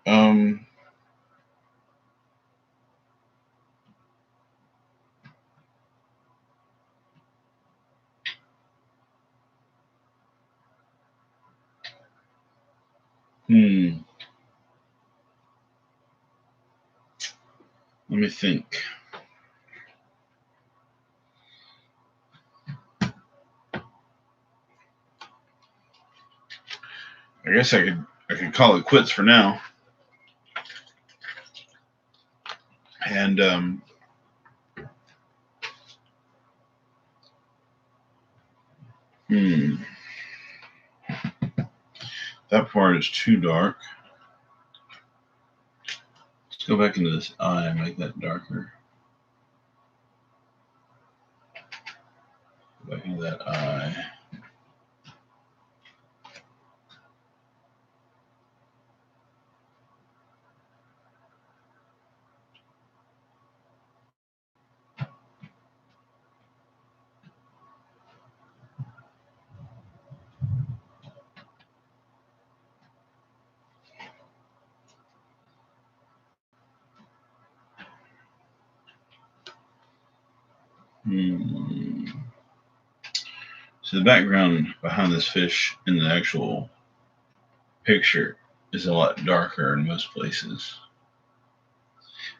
Speaker 1: Um, Let me think. I guess I could call it quits for now. And And that part is too dark. Let's go back into this eye and make that darker. Go back into that eye. So the background behind this fish in the actual picture is a lot darker in most places.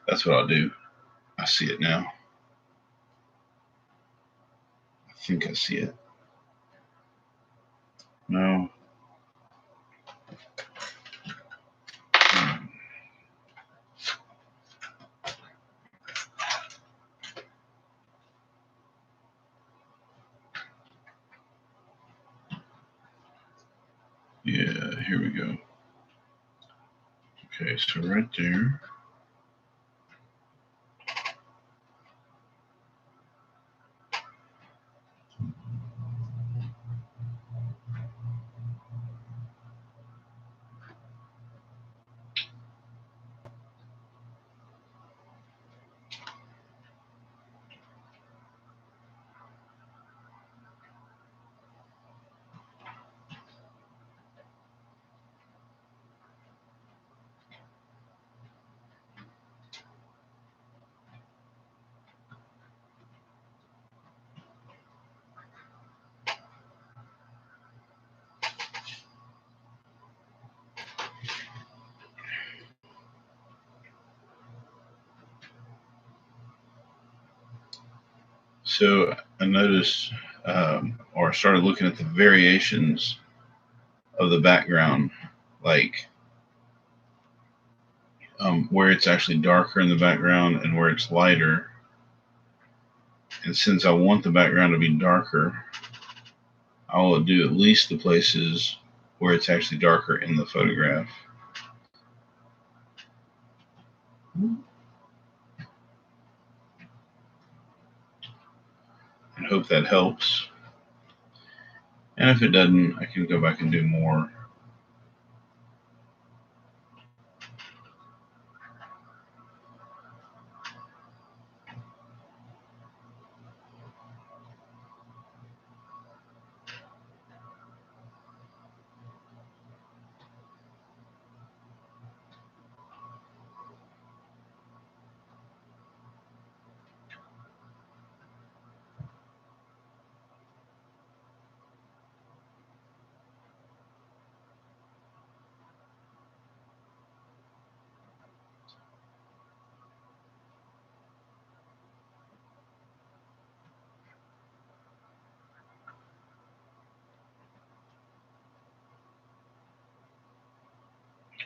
Speaker 1: That's what I'll do. I see it now. I think I see it. No. Yeah, here we go. Okay, so right there. So I noticed, or started looking at the variations of the background, like where it's actually darker in the background and where it's lighter. And since I want the background to be darker, I will do at least the places where it's actually darker in the photograph. And hope that helps. And if it doesn't, I can go back and do more.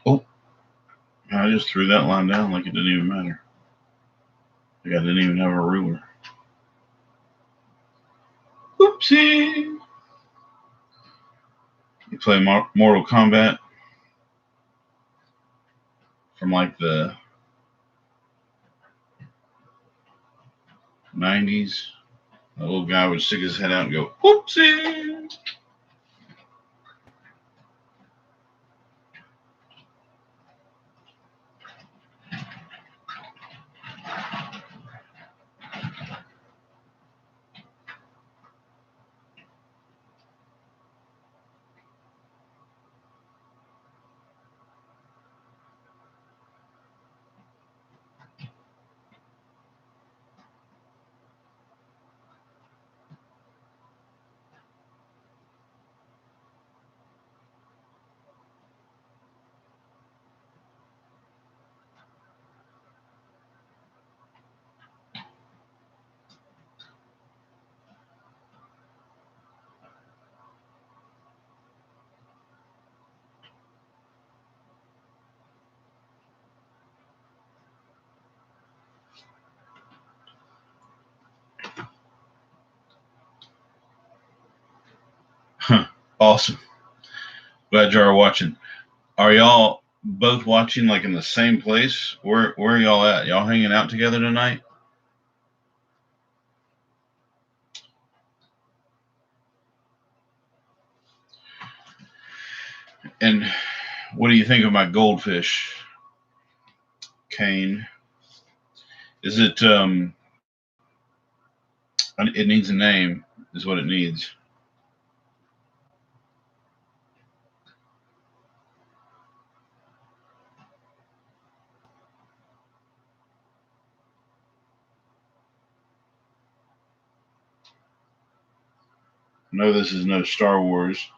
Speaker 1: Oh, I just threw that line down like it didn't even matter. Like I didn't even have a ruler. Oopsie! You play Mortal Kombat from like the 90s. The little guy would stick his head out and go, whoopsie! Awesome. Glad y'all are watching. Are y'all both watching like in the same place? Where are y'all at? Y'all hanging out together tonight? And what do you think of my goldfish, Kane? Is it it needs a name, is what it needs. I know this is no Star Wars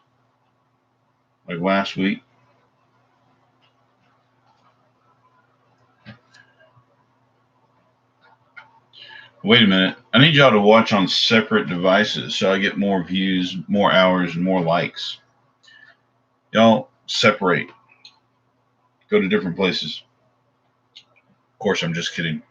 Speaker 1: like last week. Wait a minute. I need y'all to watch on separate devices so I get more views, more hours, and more likes. Y'all separate. Go to different places. Of course, I'm just kidding.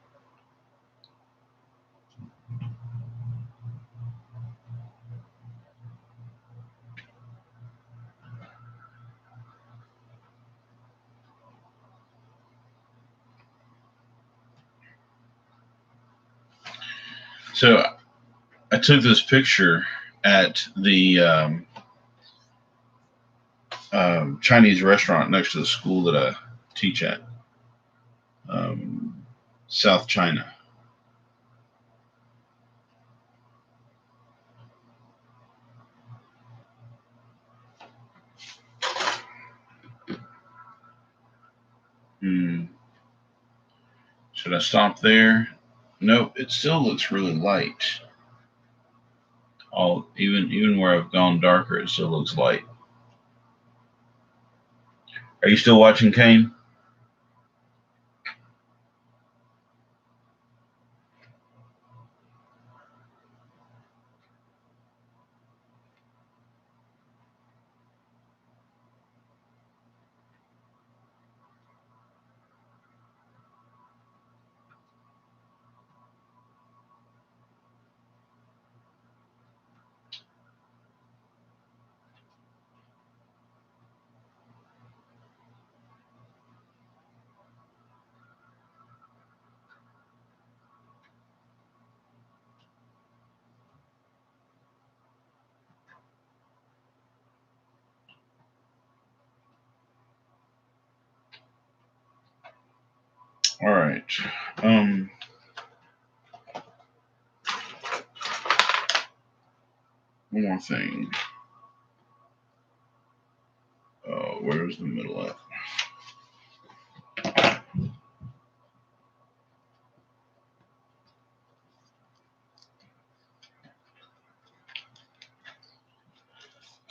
Speaker 1: So I took this picture at the Chinese restaurant next to the school that I teach at, South China. Should I stop there? Nope, it still looks really light. Even where I've gone darker, it still looks light. Are you still watching, Kane? All right. One more thing. Oh, where's the middle at? I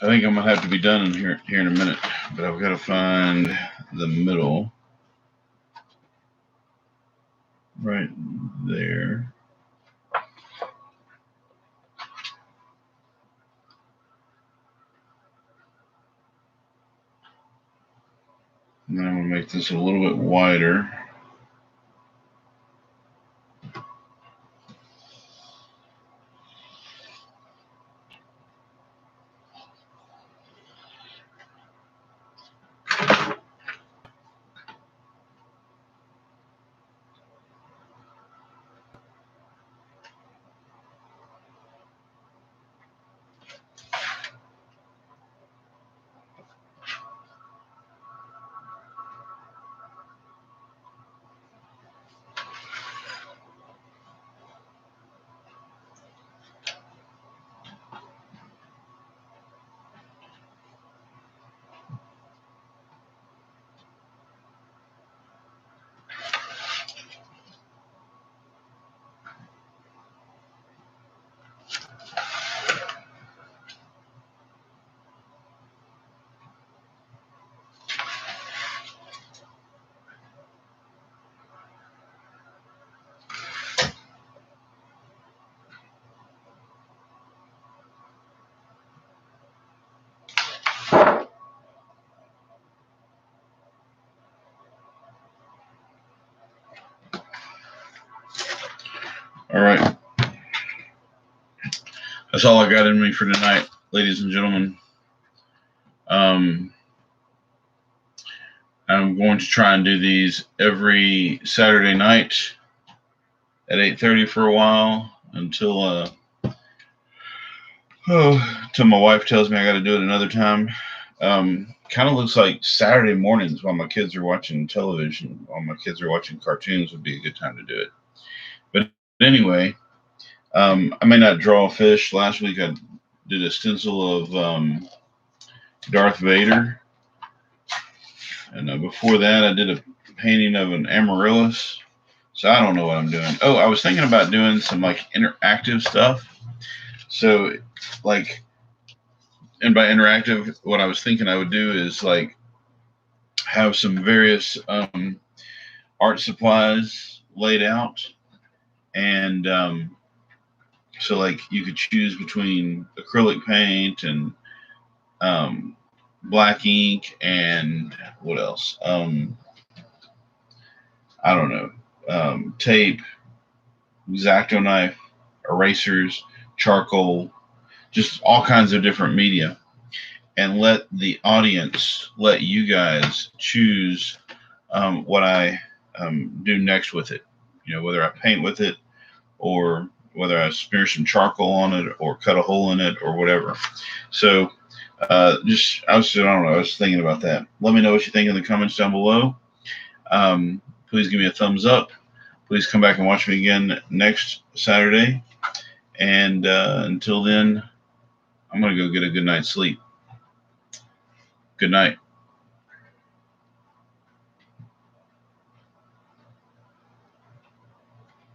Speaker 1: think I'm gonna have to be done here in a minute, but I've got to find the middle right there. And then I'm gonna make this a little bit wider. All right. That's all I got in me for tonight, ladies and gentlemen. Um, I'm going to try and do these every Saturday night at 8:30 for a while until till my wife tells me I got to do it another time. Kind of looks like Saturday mornings while my kids are watching television, while my kids are watching cartoons would be a good time to do it. But anyway, I may not draw a fish. Last week I did a stencil of Darth Vader, and before that I did a painting of an amaryllis. So I don't know what I'm doing. Oh, I was thinking about doing some like interactive stuff. So like, and by interactive, what I was thinking I would do is like have some various art supplies laid out, and so like you could choose between acrylic paint and um, black ink and what else? I don't know. Tape, X-Acto knife, erasers, charcoal, just all kinds of different media, and let the audience, let you guys choose what I do next with it. You know, whether I paint with it or whether I smear some charcoal on it or cut a hole in it or whatever. So I don't know. I was thinking about that. Let me know what you think in the comments down below. Please give me a thumbs up. Please come back and watch me again next Saturday. And until then, I'm going to go get a good night's sleep. Good night.